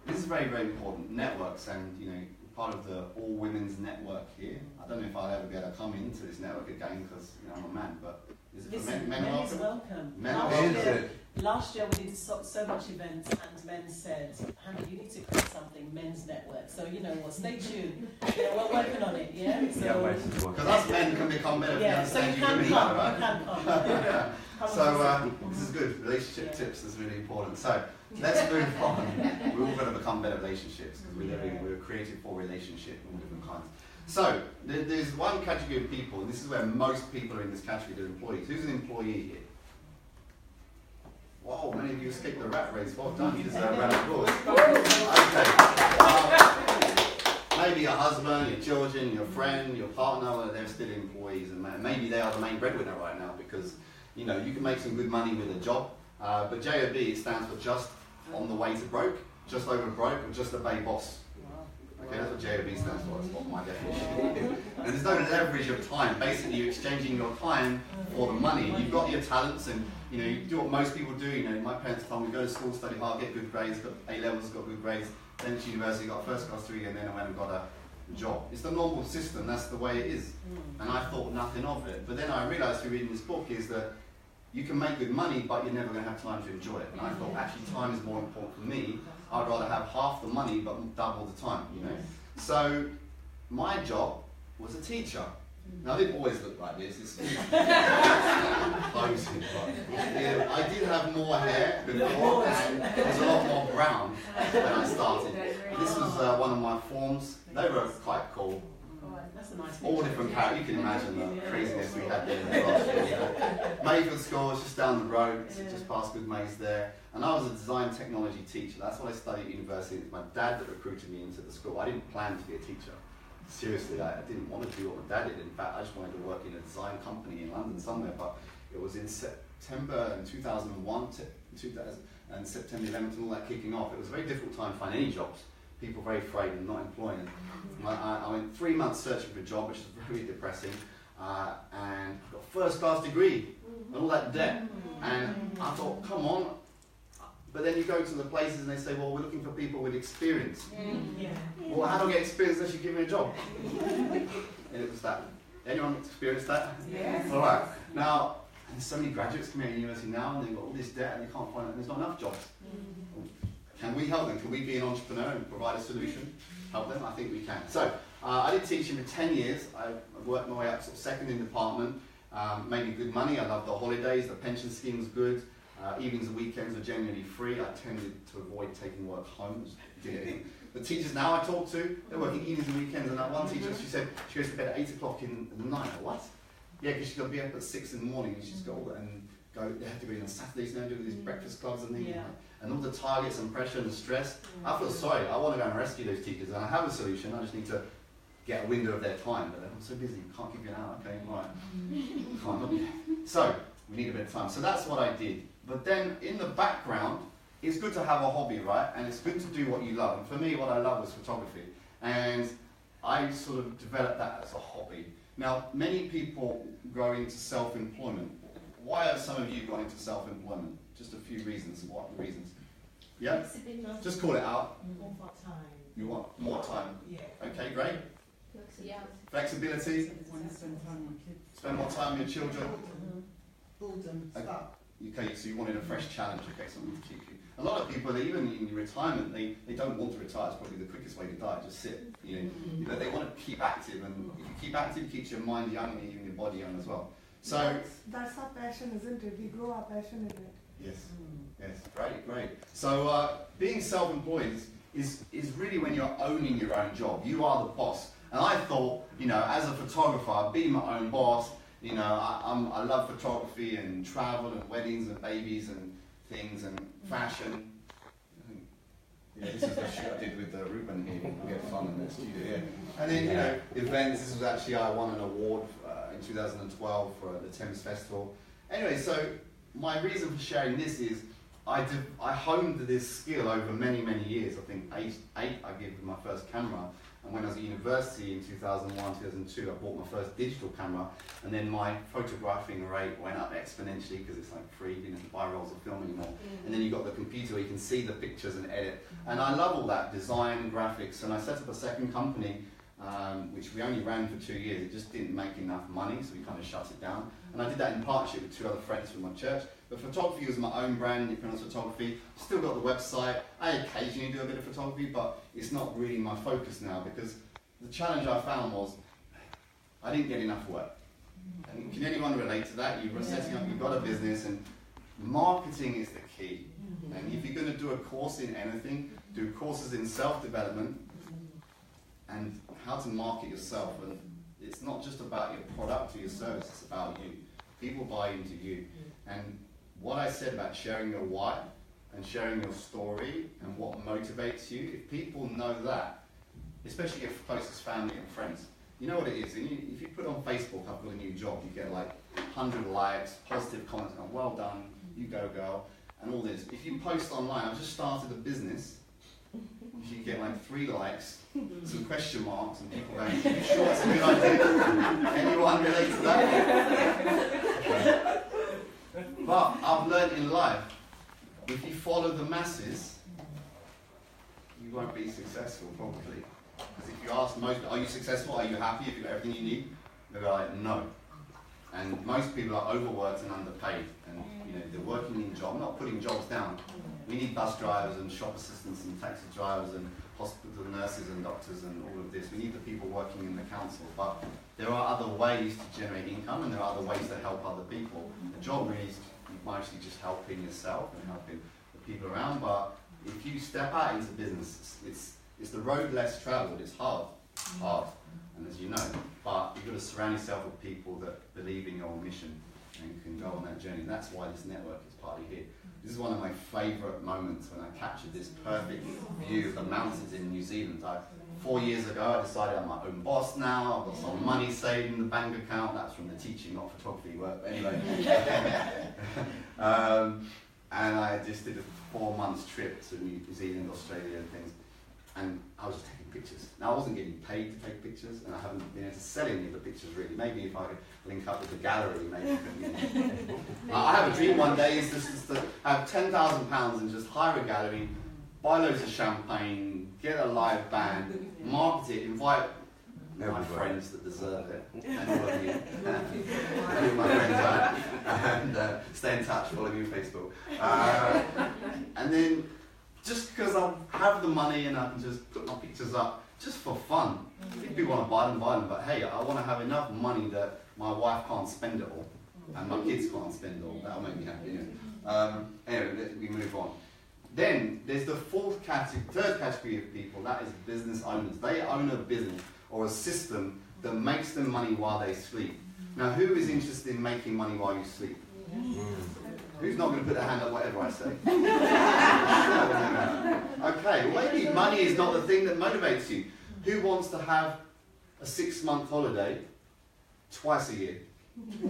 this is very, very important. Networks, and you know, part of the all women's network here. I don't know if I'll ever be able to come into this network again because you know, I'm a man, but is it for men? Men is welcome. Men are welcome. Last year we did so much events, and men said, Hannah, you need to create something, men's network. So you know what, stay tuned. You know, we're working on it, yeah? Because us men can become better if we understand you women, right? You can come. So this is good. Relationship tips is really important. So let's move on. We're all going to become better relationships because we're created for relationship of all different kinds. So there's one category of people, and this is where most people are in this category, they're employees. Who's an employee here? Whoa, many of you escaped the rat race. Well done, you deserve a round of applause. Okay. Maybe your husband, your children, your friend, your partner, they're still employees, and maybe they are the main breadwinner right now because you know you can make some good money with a job. But JOB stands for just on the way to broke, just over broke, or just a bay boss. Okay, that's what JOB stands for. That's what my definition is. And there's no leverage of time. Basically, you're exchanging your time for the money. You've got your talents, and you know you do what most people do. You know, my parents told me go to school, study hard, get good grades, got A levels, got good grades, then to university, got a first class degree, and then I went and got a job. It's the normal system. That's the way it is. And I thought nothing of it. But then I realised through reading this book is that you can make good money, but you're never going to have time to enjoy it. And I thought, actually, time is more important for me. I'd rather have half the money, but double the time, you know. So, my job was a teacher. Now, I didn't always look like this. It's closing, but yeah, I did have more hair before, and it was a lot more brown when I started. This was one of my forms. They were quite cool. All different characters. You can imagine the craziness we had there in the classroom. Mayfield School was just down the road, just past Good Maze there. And I was a design technology teacher. That's what I studied at university. It was my dad that recruited me into the school. I didn't plan to be a teacher. Seriously, I didn't want to do what my dad did. In fact, I just wanted to work in a design company in London somewhere. But it was in September in 2001, and September 11th and all that kicking off. It was a very difficult time to find any jobs. People very afraid and not employing. I went 3 months searching for a job, which was very depressing, and got a first class degree and all that debt. And I thought, come on. But then you go to the places and they say, well, we're looking for people with experience. Well, how do I get experience unless you give me a job? And it was that. Anyone experienced that? Yes. All right. Now, there's so many graduates coming out of university now and they've got all this debt and they can't find it, and there's not enough jobs. Can we help them? Can we be an entrepreneur and provide a solution? Help them? I think we can. So, I did teaching for 10 years. I worked my way up sort of second in the department, made me good money. I loved the holidays, the pension scheme was good. Evenings and weekends were generally free. I tended to avoid taking work home. The teachers now I talk to, they're working evenings and weekends. And that one teacher, she said she goes to bed at 8 o'clock in the night. What? Yeah, because she's got to be up at 6 in the morning and she's got all that, and they have to go in on Saturdays now, do these breakfast clubs and things. And all the targets and pressure and stress. I feel sorry. I want to go and rescue those teachers, and I have a solution. I just need to get a window of their time. But I'm so busy, can't give you an hour. Okay, right. Can't help you. So we need a bit of time. So that's what I did. But then in the background, it's good to have a hobby, right? And it's good to do what you love. And for me, what I love was photography. And I sort of developed that as a hobby. Now, many people go into self-employment. Why have some of you gone into self-employment? Just a few reasons. What are the reasons? Yeah? Just call it out. More part-time. You want more time? Yeah. Okay, great. Yeah. Flexibility? Want to spend time with kids. Spend more time with your children? Boredom, stuck. Okay, so you wanted a fresh challenge, okay, something to keep you. A lot of people, they, even in retirement, they don't want to retire. It's probably the quickest way to die, just sit. You know, but they want to keep active, and if you keep active, it keeps your mind young and even your body young as well. So that's our passion, isn't it? We grow our passion in it. yes, yes, great. So being self-employed is really when you're owning your own job. You are the boss. And I thought, you know, as a photographer, I'd be my own boss. You know, I love photography and travel and weddings and babies and things and fashion. Yeah, this is the shoot I did with Ruben here. We had fun in the studio, yeah. And then, you know, events. This was actually, I won an award in 2012 for the Thames Festival. Anyway, so my reason for sharing this is I honed this skill over many years. I think eight I gave my first camera. And when I was at university in 2001, 2002, I bought my first digital camera, and then my photographing rate went up exponentially because it's like free, you didn't buy rolls of film anymore. And then you got the computer where you can see the pictures and edit. And I love all that, design, graphics, and I set up a second company, which we only ran for 2 years. It just didn't make enough money, so we kind of shut it down. And I did that in partnership with 2 other friends from my church. But photography was my own brand, Reynolds Photography. Still got the website. I occasionally do a bit of photography, but it's not really my focus now because the challenge I found was I didn't get enough work. And can anyone relate to that? You're setting up, you've got a business, and marketing is the key. And if you're going to do a course in anything, do courses in self-development and how to market yourself. And it's not just about your product or your service, it's about you. People buy into you. And what I said about sharing your why and sharing your story and what motivates you, if people know that, especially your closest family and friends, you know what it is. And if you put on Facebook, I've got a new job, you get like 100 likes, positive comments, and well done, you go girl, and all this. If you post online, I've just started a business, you get like 3 likes, some question marks, and people going, are you sure it's a good idea? Anyone relate to that? But I've learned in life, if you follow the masses, you won't be successful, probably. Because if you ask most, are you successful? Are you happy? Have you got everything you need? They'll go like, no. And most people are overworked and underpaid. And you know, they're working in jobs. I'm not putting jobs down. We need bus drivers and shop assistants and taxi drivers and hospital nurses and doctors and all of this. We need the people working in the council. But there are other ways to generate income, and there are other ways to help other people. The job really is mostly just helping yourself and helping the people around. But if you step out into business, it's the road less travelled. It's hard, and as you know. But you've got to surround yourself with people that believe in your mission and can go on that journey. And that's why this network is partly here. This is one of my favourite moments when I captured this perfect view of the mountains in New Zealand. 4 years ago, I decided I'm my own boss now. I've got some money saved in the bank account. That's from the teaching, not photography work. But anyway, and I just did a 4 months trip to New Zealand, Australia, and things. And I was just taking pictures. Now I wasn't getting paid to take pictures, and I haven't been able to sell any of the pictures really. Maybe if I could link up with the gallery, maybe. I have a dream one day is to have £10,000 and just hire a gallery, buy loads of champagne, get a live band, market it, invite my friends that deserve it, and all of you, and my friends, and stay in touch, follow me on Facebook, and then. Just because I have the money and I can just put my pictures up, just for fun. If people want to buy them, but hey, I want to have enough money that my wife can't spend it all, and my kids can't spend it all. That'll make me happy. Anyway, we move on. Then, there's the third category of people, that is business owners. They own a business or a system that makes them money while they sleep. Now, who is interested in making money while you sleep? Who's not going to put their hand up whatever I say? Okay, well maybe money is not the thing that motivates you. Who wants to have a 6-month holiday twice a year? Who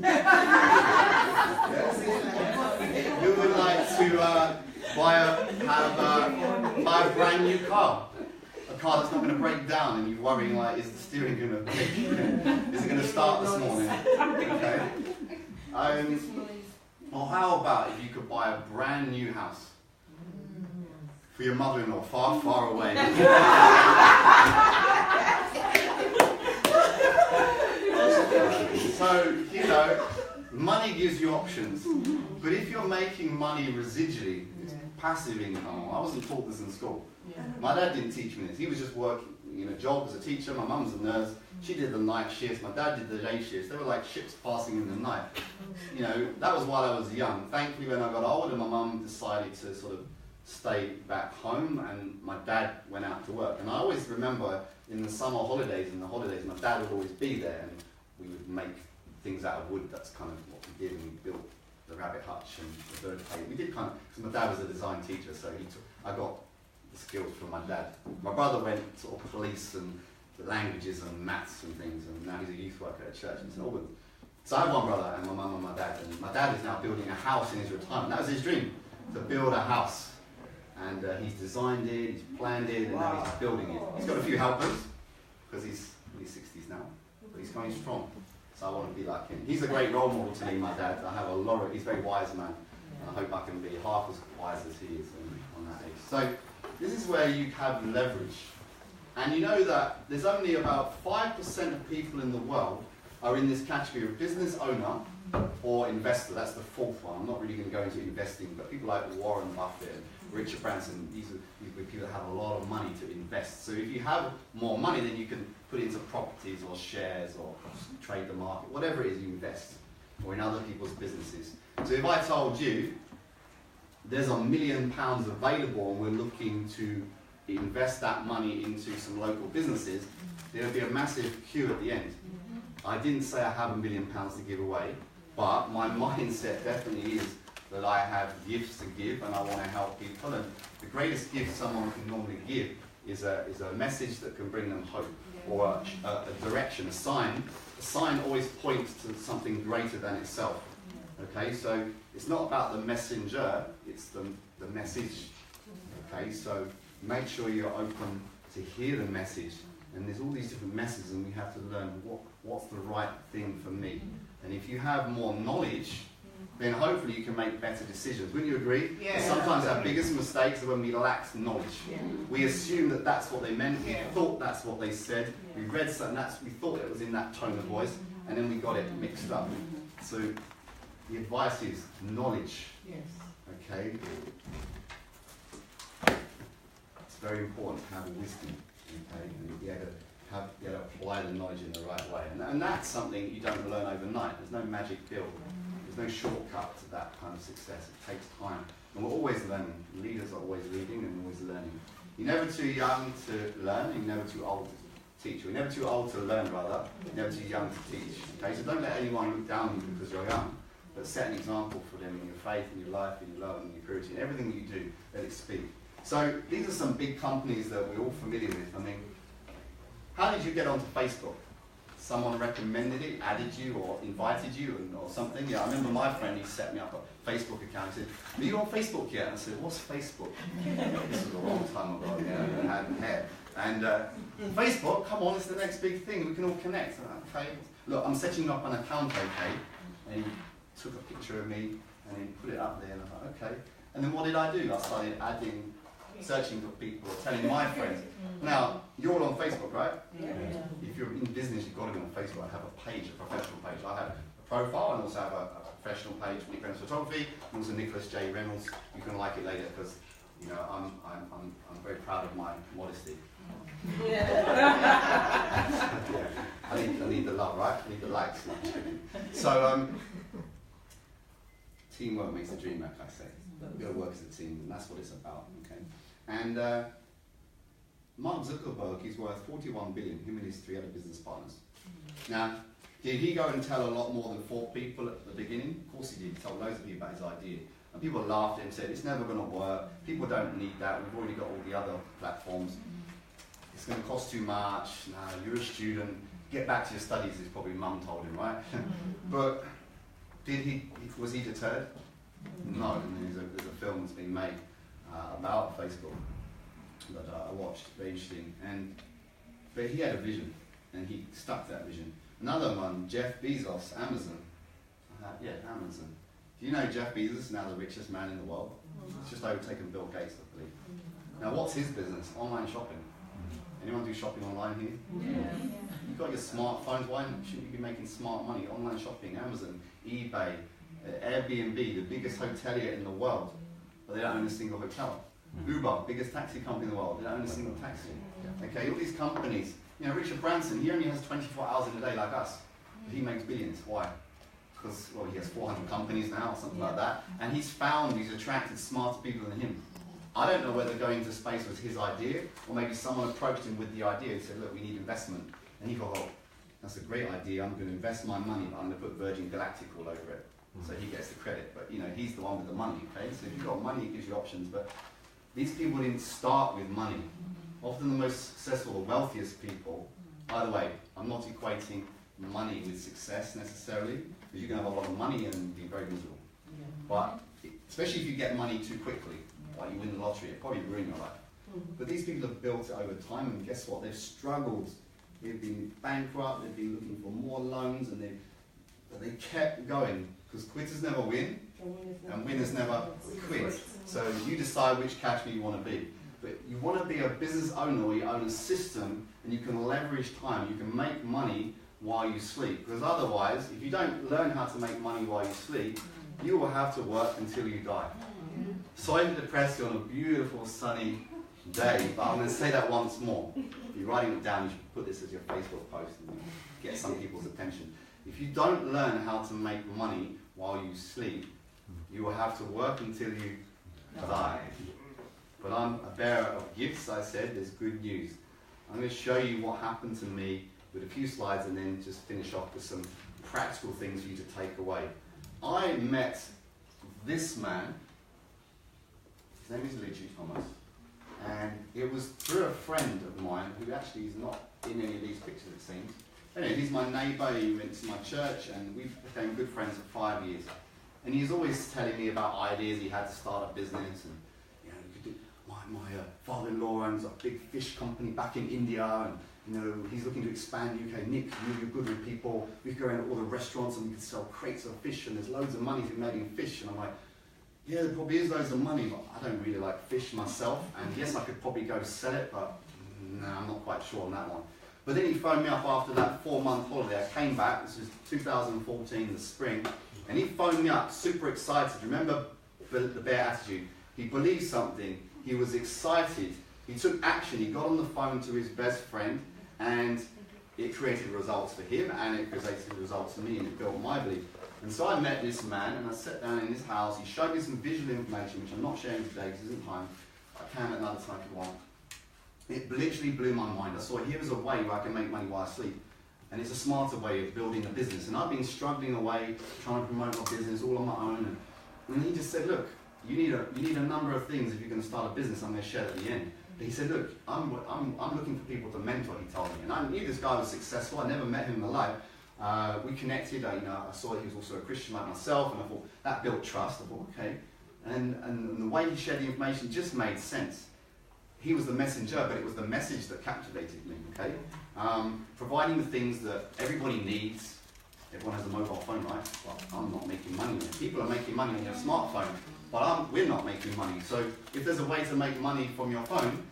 would like to buy a brand new car? A car that's not going to break down and you're worrying like, is the steering going to break? Is it going to start this morning? Okay. Or how about if you could buy a brand new house for your mother-in-law, far, far away. So, you know, money gives you options. But if you're making money residually, it's passive income. I wasn't taught this in school. My dad didn't teach me this. He was just working, you know, job as a teacher. My mum's a nurse. She did the night shifts. My dad did the day shifts. They were like ships passing in the night. You know, that was while I was young. Thankfully, when I got older, my mum decided to sort of stay back home, and my dad went out to work. And I always remember in the summer holidays, my dad would always be there, and we would make things out of wood. That's kind of what we did, and we built the rabbit hutch and the bird cage. We did kind of, because my dad was a design teacher, so I got the skills from my dad. My brother went sort of police and the languages and maths and things, and now he's a youth worker at church in St Albans. So I have one brother and my mum and my dad, and my dad is now building a house in his retirement. That was his dream, to build a house. And he's designed it, he's planned it, and now he's building it. He's got a few helpers, because he's in his 60s now, but he's going strong. So I want to be like him. He's a great role model to me, my dad. I have a lot of, he's a very wise man, and I hope I can be half as wise as he is on that age. So this is where you have leverage. And you know that there's only about 5% of people in the world are in this category of business owner or investor. That's the fourth one. I'm not really going to go into investing, but people like Warren Buffett and Richard Branson, these are people that have a lot of money to invest. So if you have more money, then you can put it into properties or shares or trade the market, whatever it is you invest, or in other people's businesses. So if I told you there's £1 million available and we're looking to invest that money into some local businesses, there'll be a massive queue at the end. I didn't say I have £1 million to give away, but my mindset definitely is that I have gifts to give and I want to help people. And the greatest gift someone can normally give is a message that can bring them hope, or a direction, a sign. A sign always points to something greater than itself. Okay, so it's not about the messenger, it's the message. Okay, so make sure you're open to hear the message. And there's all these different messages, and we have to learn what's the right thing for me. And if you have more knowledge, then hopefully you can make better decisions. Wouldn't you agree? Yeah. Sometimes our biggest mistakes are when we lack knowledge. Yeah. We assume that that's what they meant, we thought that's what they said, we read something, we thought it was in that tone of voice, and then we got it mixed up. So the advice is knowledge. Yes. Okay? It's very important to have wisdom. Okay? And be able to apply the knowledge in the right way. And that's something you don't learn overnight. There's no magic pill. There's no shortcut to that kind of success. It takes time. And we're always learning. Leaders are always leading and always learning. You're never too young to learn, you're never too old to teach. You're never too old to learn, rather. You're never too young to teach. Okay? So don't let anyone look down on you because you're young, but set an example for them in your faith, in your life, in your love, in your purity, in everything that you do, let it speak. So these are some big companies that we're all familiar with. I mean, how did you get onto Facebook? Someone recommended it, added you, or invited you, or something? Yeah, I remember my friend, he set me up a Facebook account. He said, "Are you on Facebook yet?" And I said, "What's Facebook?" This was a long time ago, I hadn't hair. And Facebook, come on, it's the next big thing. We can all connect. Okay, look, I'm setting up an account, okay? And he took a picture of me and he put it up there, and I thought, okay. And then what did I do? I started adding, searching for people, telling my friends. Now, you're all on Facebook, right? Yeah. If you're in business, you've got to be on Facebook. I have a page, a professional page. I have a profile and also have a professional page, Nick Reynolds Photography, and also Nicholas J. Reynolds. You can like it later because, you know, I'm very proud of my modesty. Yeah. I need the love, right? I need the likes. So, teamwork makes the dream work, I say. We've got to work as a team, and that's what it's about. Okay. And Mark Zuckerberg is worth $41 billion, him and his 3 other business partners. Now, did he go and tell a lot more than 4 people at the beginning? Of course he did. He told loads of people about his idea. And people laughed at him and said, "It's never going to work. People don't need that. We've already got all the other platforms. It's going to cost too much. No, you're a student. Get back to your studies," is probably mum told him, right? But was he deterred? No. And there's a film that's been made about Facebook that I watched, very interesting. But he had a vision, and he stuck to that vision. Another one, Jeff Bezos, Amazon. Amazon. Do you know Jeff Bezos is now the richest man in the world? He's just overtaken Bill Gates, I believe. Now, what's his business? Online shopping. Anyone do shopping online here? Yeah. You've got your smartphones, why shouldn't you be making smart money? Online shopping, Amazon, eBay, Airbnb, the biggest hotelier in the world, but they don't own a single hotel. Uber, biggest taxi company in the world, they don't own a single taxi. Okay, all these companies, you know, Richard Branson, he only has 24 hours in a day like us, but he makes billions. Why? Because, well, he has 400 companies now or something like that, and he's attracted smarter people than him. I don't know whether going to space was his idea, or maybe someone approached him with the idea and said, look, we need investment. And he thought, oh, that's a great idea, I'm going to invest my money, but I'm going to put Virgin Galactic all over it. So he gets the credit, but you know, he's the one with the money, okay? So if you've got money, it gives you options, but these people didn't start with money. Often the most successful, the wealthiest people, by the way, I'm not equating money with success necessarily, because you can have a lot of money and be very miserable. But especially if you get money too quickly, like you win the lottery, it probably ruin your life. But these people have built it over time, and guess what? They've struggled. They've been bankrupt, they've been looking for more loans, and they kept going, because quitters never win, and winners never quit. So you decide which category you want to be. But you want to be a business owner where you own a system, and you can leverage time, you can make money while you sleep. Because otherwise, if you don't learn how to make money while you sleep, you will have to work until you die. Sorry to depress you on a beautiful sunny day, but I'm going to say that once more. If you're writing it down, you should put this as your Facebook post and get some people's attention. If you don't learn how to make money while you sleep, you will have to work until you die. But I'm a bearer of gifts, I said. There's good news. I'm going to show you what happened to me with a few slides and then just finish off with some practical things for you to take away. I met this man. His name is Luigi Thomas. And it was through a friend of mine who actually is not in any of these pictures, it seems. Anyway, he's my neighbour, he went to my church, and we became good friends for 5 years. And he's always telling me about ideas he had to start a business, and you know, you could do. My father-in-law owns a big fish company back in India, and you know, he's looking to expand UK. Nick, you're good with people. We could go around all the restaurants and we could sell crates of fish, and there's loads of money to be made in fish. And I'm like, yeah, there probably is loads of money, but I don't really like fish myself. And yes, I could probably go sell it, but no, I'm not quite sure on that one. But then he phoned me up after that 4-month holiday. I came back, this was 2014 in the spring, and he phoned me up, super excited. Remember the bear attitude? He believed something, he was excited, he took action, he got on the phone to his best friend, and it created results for him, and it created results for me, and it built my belief. And so I met this man, and I sat down in his house, he showed me some visual information, which I'm not sharing today because there isn't time. I can at another time if you want. It literally blew my mind. I saw here was a way where I can make money while I sleep. And it's a smarter way of building a business. And I've been struggling away, trying to promote my business all on my own. And he just said, look, you need a number of things if you're going to start a business. I'm going to share at the end. But he said, look, I'm looking for people to mentor, he told me. And I knew this guy was successful. I never met him in my life. We connected. I saw he was also a Christian like myself. And I thought, that built trust. I thought, okay. And the way he shared the information just made sense. He was the messenger, but it was the message that captivated me, okay? Providing the things that everybody needs. Everyone has a mobile phone, right? Well, I'm not making money on it. People are making money on your smartphone, but we're not making money. So if there's a way to make money from your phone,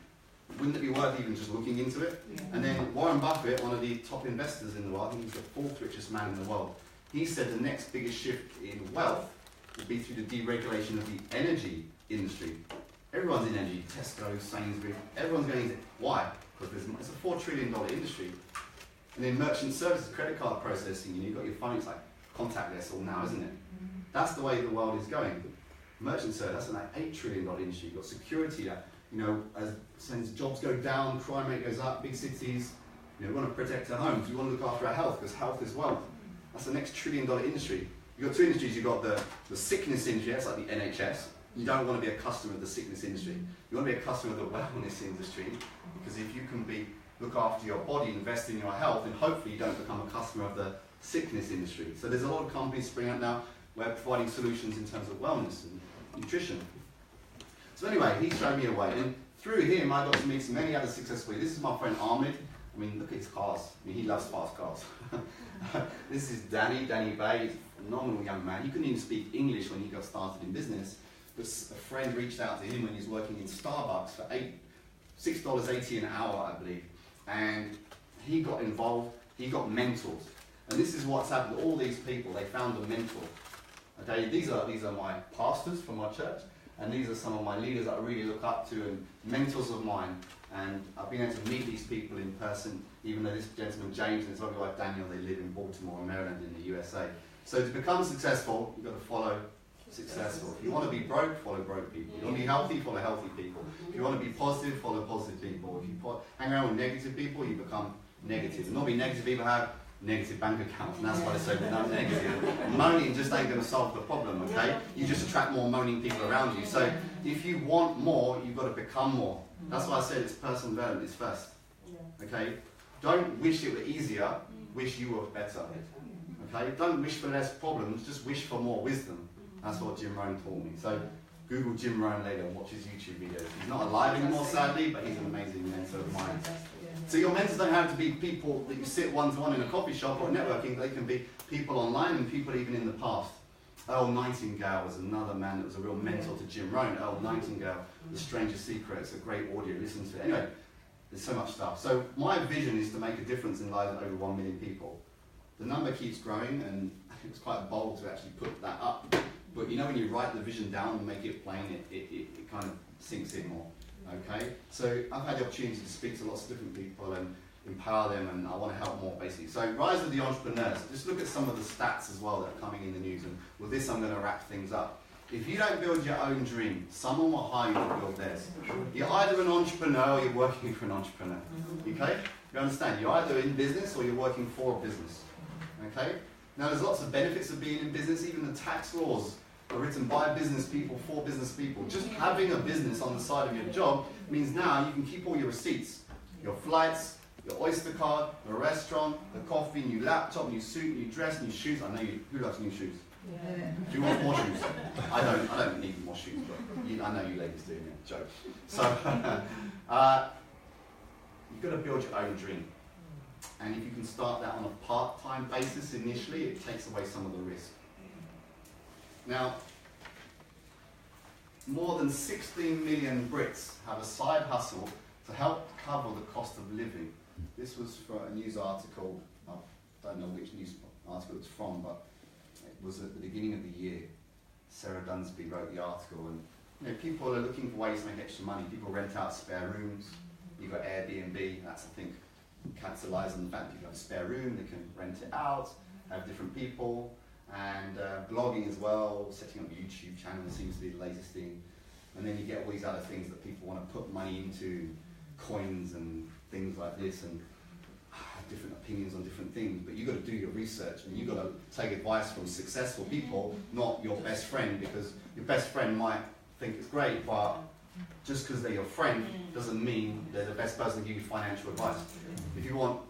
wouldn't it be worth even just looking into it? Yeah. And then Warren Buffett, one of the top investors in the world, I think he's the 4th richest man in the world, he said the next biggest shift in wealth will be through the deregulation of the energy industry. Everyone's in energy, Tesco, Sainsbury's, everyone's going into it. Why? Because it's a $4 trillion industry. And then merchant services, credit card processing, you've got your phone, it's like contactless all now, isn't it? That's the way the world is going. Merchant service, that's an $8 trillion industry. You've got security that, as jobs go down, crime rate goes up, big cities, we want to protect our homes, we want to look after our health, because health is wealth. That's the next $1 trillion industry. You've got 2 industries, you've got the sickness industry, that's like the NHS. You don't want to be a customer of the sickness industry. You want to be a customer of the wellness industry, because if you can look after your body, invest in your health, then hopefully you don't become a customer of the sickness industry. So there's a lot of companies springing up now where providing solutions in terms of wellness and nutrition. So anyway, he showed me a way, and through him I got to meet many other successful people. This is my friend Ahmed. I mean, look at his cars. I mean, he loves fast cars. This is Danny Bay, he's a phenomenal young man. He couldn't even speak English when he got started in business. because a friend reached out to him when he was working in Starbucks for $6.80 an hour, I believe, and he got involved, he got mentors. And this is what's happened to all these people. They found a mentor. Okay, these are my pastors from my church, and these are some of my leaders that I really look up to and mentors of mine. And I've been able to meet these people in person, even though this gentleman James and his lovely wife Daniel, they live in Baltimore, Maryland, in the USA. So to become successful, you've got to follow successful. If you want to be broke, follow broke people. If you want to be healthy, follow healthy people. If you want to be positive, follow positive people. If you hang around with negative people, you become negative. And normally negative people have negative bank accounts, and that's why they say we're not negative. Moaning just ain't going to solve the problem, okay? You just attract more moaning people around you. So if you want more, you've got to become more. That's why I said it's personal development is first. Okay? Don't wish it were easier, wish you were better. Okay? Don't wish for less problems, just wish for more wisdom. That's what Jim Rohn taught me. So Google Jim Rohn later and watch his YouTube videos. He's not alive anymore, sadly, but he's an amazing mentor of mine. So your mentors don't have to be people that you sit one-to-one in a coffee shop or networking. They can be people online and people even in the past. Earl Nightingale was another man that was a real mentor to Jim Rohn. Earl Nightingale, The Stranger's Secret. It's a great audio. Listen to it. Anyway, there's so much stuff. So my vision is to make a difference in the lives of over 1 million people. The number keeps growing, and it's quite bold to actually put that up. But you know, when you write the vision down and make it plain, it kind of sinks in more. Okay? So I've had the opportunity to speak to lots of different people and empower them, and I want to help more, basically. So Rise of the Entrepreneurs. Just look at some of the stats as well that are coming in the news, and with this I'm going to wrap things up. If you don't build your own dream, someone will hire you to build theirs. You're either an entrepreneur or you're working for an entrepreneur. Okay? You understand? You're either in business or you're working for a business. Okay? Now there's lots of benefits of being in business. Even the tax laws are written by business people for business people. Just having a business on the side of your job means now you can keep all your receipts, your flights, your Oyster card, the restaurant, the coffee, new laptop, new suit, new dress, new shoes. I know you. Who likes new shoes? Yeah. Do you want more shoes? I don't need more shoes, but I know you ladies do. Yeah, joke. So you've got to build your own dream, and if you can start that on a part-time basis initially, it takes away some of the risk. Now, more than 16 million Brits have a side hustle to help cover the cost of living. This was for a news article. I don't know which news article it's from, but it was at the beginning of the year. Sarah Dunsby wrote the article, and you know, people are looking for ways to make extra money. People rent out spare rooms. You've got Airbnb. That's, I think, capitalised on the fact that people have a spare room. They can rent it out, have different people. And blogging as well, setting up a YouTube channel seems to be the latest thing. And then you get all these other things that people want to put money into, coins and things like this, and have different opinions on different things. But you've got to do your research, and you've got to take advice from successful people, not your best friend, because your best friend might think it's great, but just because they're your friend doesn't mean they're the best person to give you financial advice. If you want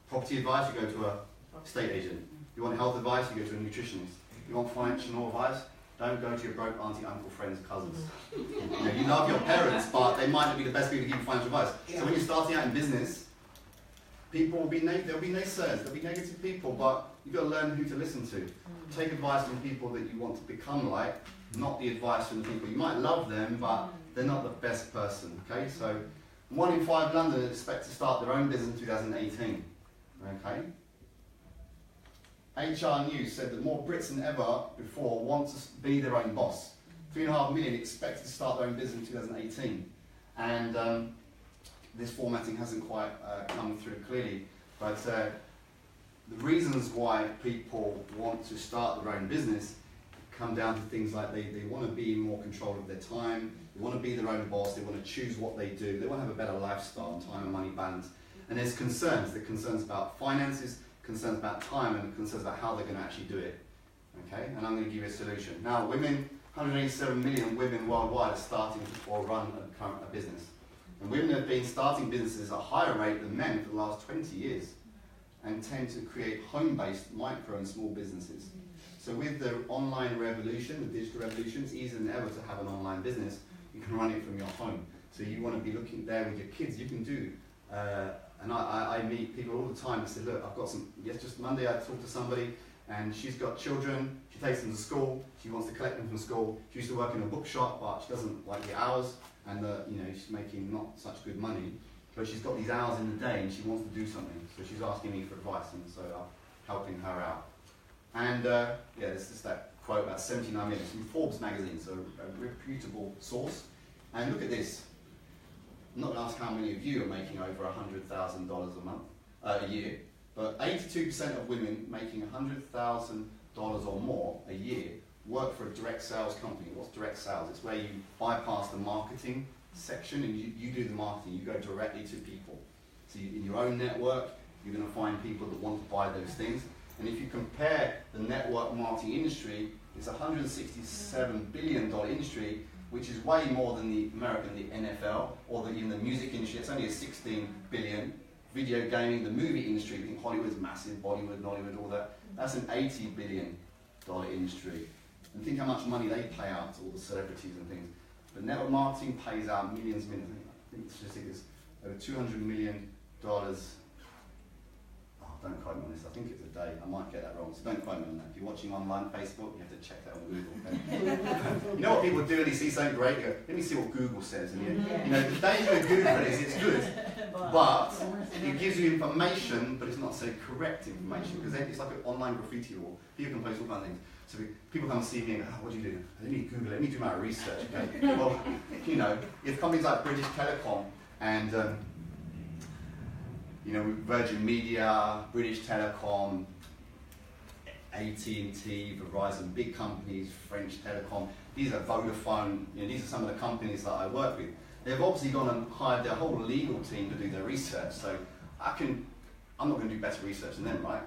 property advice, you go to a estate agent. You want health advice, you go to a nutritionist. You want financial advice, don't go to your broke auntie, uncle, friends, cousins. You know, you love your parents, but they might not be the best people to give you financial advice. So when you're starting out in business, people will be there'll be naysayers, there'll be negative people, but you've got to learn who to listen to. Take advice from people that you want to become like, not the advice from the people. You might love them, but they're not the best person. Okay, so 1 in 5 Londoners expect to start their own business in 2018. Okay. HR News said that more Brits than ever before want to be their own boss. 3.5 million expected to start their own business in 2018. And this formatting hasn't quite come through clearly, but the reasons why people want to start their own business come down to things like they want to be in more control of their time, they want to be their own boss, they want to choose what they do, they want to have a better lifestyle, time and money balance. And there's concerns. There are concerns about finances, concerns about time, and concerns about how they're going to actually do it. Okay, and I'm going to give you a solution. Now, women, 187 million women worldwide are starting or run a business. And women have been starting businesses at a higher rate than men for the last 20 years and tend to create home-based micro and small businesses. So with the online revolution, the digital revolution, it's easier than ever to have an online business. You can run it from your home. So you want to be looking there with your kids, you can do. And I meet people all the time and say, look, I've got some, just Monday I talked to somebody and she's got children. She takes them to school. She wants to collect them from school. She used to work in a bookshop, but she doesn't like the hours, and she's making not such good money. But she's got these hours in the day, and she wants to do something. So she's asking me for advice, and so I'm helping her out. And this is that quote about 79 million from Forbes magazine, so a reputable source. And look at this. I'm not going to ask how many of you are making over $100,000 a year, but 82% of women making $100,000 or more a year work for a direct sales company. What's direct sales? It's where you bypass the marketing section and you do the marketing. You go directly to people. So in your own network, you're going to find people that want to buy those things. And if you compare the network marketing industry, it's a $167 billion industry, which is way more than the NFL, or in the music industry. It's only a $16 billion. Video gaming, the movie industry, I think Hollywood's massive, Bollywood, Nollywood, all that. That's an $80 billion industry. And think how much money they pay out to all the celebrities and things. But network marketing pays out millions. I think the statistic is over $200 million. Don't quote me on this, I think it's a day. I might get that wrong, so don't quote me on that. If you're watching online Facebook, you have to check that on Google. Okay? You know what people do when they see something great? They go, let me see what Google says. And the danger with Google is it's good, but it gives you information, but it's not so correct information, because it's like an online graffiti wall. People can post all kinds of things. So people come and see me and go, what do you do? Let me Google it, let me do my research. Okay? Well, if companies like British Telecom and Virgin Media, British Telecom, AT&T, Verizon, big companies, French Telecom, these are Vodafone, these are some of the companies that I work with. They've obviously gone and hired their whole legal team to do their research, so I'm not going to do better research than them, right?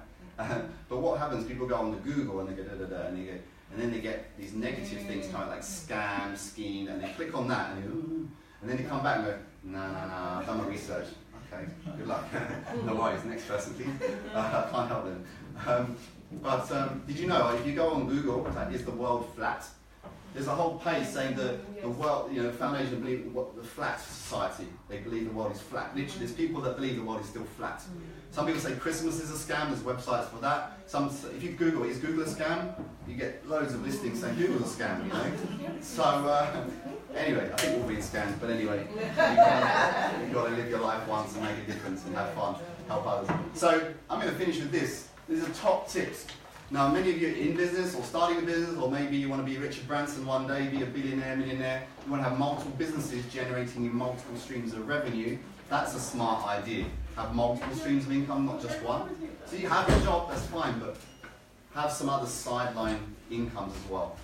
But what happens, people go on to Google and they go da-da-da, and then they get these negative things kind of like scam, scheme, and they click on that, and then they come back and go, no, I've done my research. Okay, good luck. No worries, next person please. I can't help them. But did you know, if you go on Google, is the world flat? There's a whole page saying the world, the foundation believe the flat society. They believe the world is flat. Literally, there's people that believe the world is still flat. Some people say Christmas is a scam. There's websites for that. If you Google, is Google a scam? You get loads of listings saying Google's a scam. So anyway, I think we're all being scammed. But anyway, you've got to live your life once and make a difference and have fun, help others. So I'm going to finish with this. These are top tips. Now, many of you are in business or starting a business, or maybe you want to be Richard Branson one day, be a billionaire, millionaire. You want to have multiple businesses generating you multiple streams of revenue. That's a smart idea. Have multiple streams of income, not just one. So you have your job, that's fine, but have some other sideline incomes as well.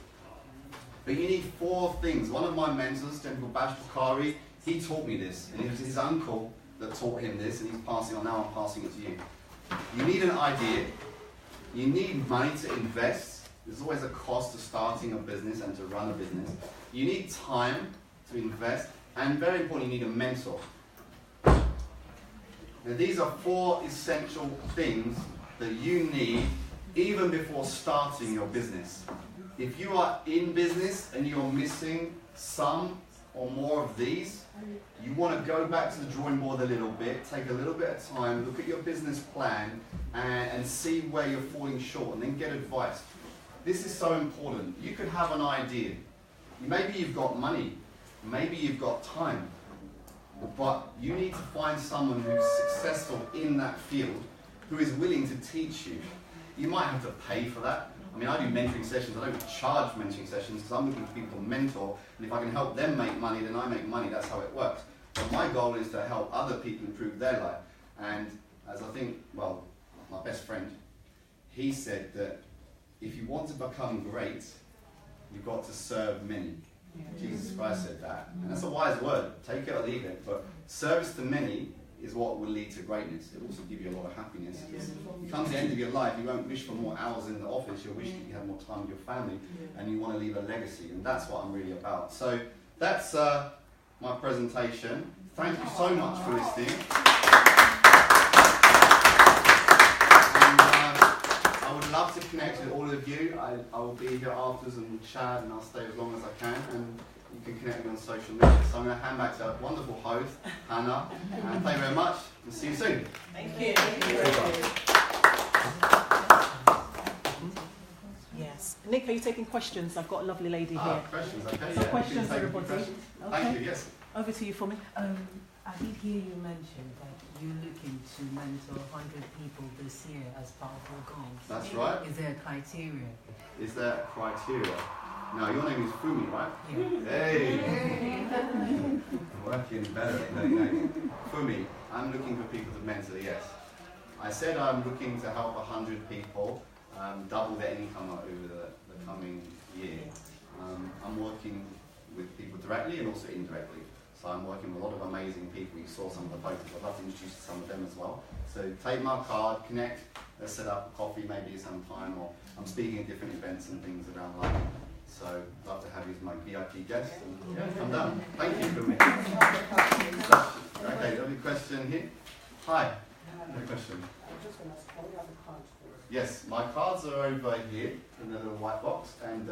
But you need 4 things. One of my mentors, General Bash Bukhari, he taught me this, and it was his uncle that taught him this, and he's passing on. Now I'm passing it to you. You need an idea. You need money to invest. There's always a cost to starting a business and to run a business. You need time to invest, and very important, you need a mentor. Now, these are 4 essential things that you need even before starting your business. If you are in business and you're missing some or more of these, you want to go back to the drawing board a little bit, take a little bit of time, look at your business plan and see where you're falling short, and then get advice. This is so important. You could have an idea. Maybe you've got money, maybe you've got time, but you need to find someone who's successful in that field, who is willing to teach you. You might have to pay for that. I mean, I do mentoring sessions. I don't charge mentoring sessions because I'm looking for people to mentor, and if I can help them make money, then I make money. That's how it works. But my goal is to help other people improve their life. And as I think, well, my best friend, he said that if you want to become great, you've got to serve many. Jesus Christ said that. And that's a wise word. Take it or leave it. But service to many is what will lead to greatness. It will also give you a lot of happiness. You come to the end of your life, you won't wish for more hours in the office, you'll wish that you had more time with your family, and you want to leave a legacy, and that's what I'm really about. So that's my presentation. Thank you so much for listening. And I would love to connect with all of you. I will be here afterwards and we'll chat, and I'll stay as long as I can. And you can connect me on social media. So I'm going to hand back to our wonderful host, Hannah, and thank you very much, and see you soon. Thank you. Nick, are you taking questions? I've got a lovely lady here. Questions, okay. So questions, everybody. Questions. Okay. Thank you, yes. Over to you, for me. I did hear you mention that you're looking to mentor 100 people this year as part of your goals. That's right. Is there a criteria? Is there a criteria? Now, your name is Fumi, right? Yeah. Hey! Working better, don't you? Fumi, I'm looking for people to mentor, yes. I said I'm looking to help 100 people double their income over the coming year. I'm working with people directly and also indirectly. So I'm working with a lot of amazing people. You saw some of the photos. I'd love to introduce some of them as well. So take my card, connect, let's set up a coffee maybe sometime, or I'm speaking at different events and things around London. So I'd love to have you as my VIP guest. And yeah, come down. Thank you for me. Okay, lovely question here. Hi. No question. Yes, my cards are over here in the little white box, and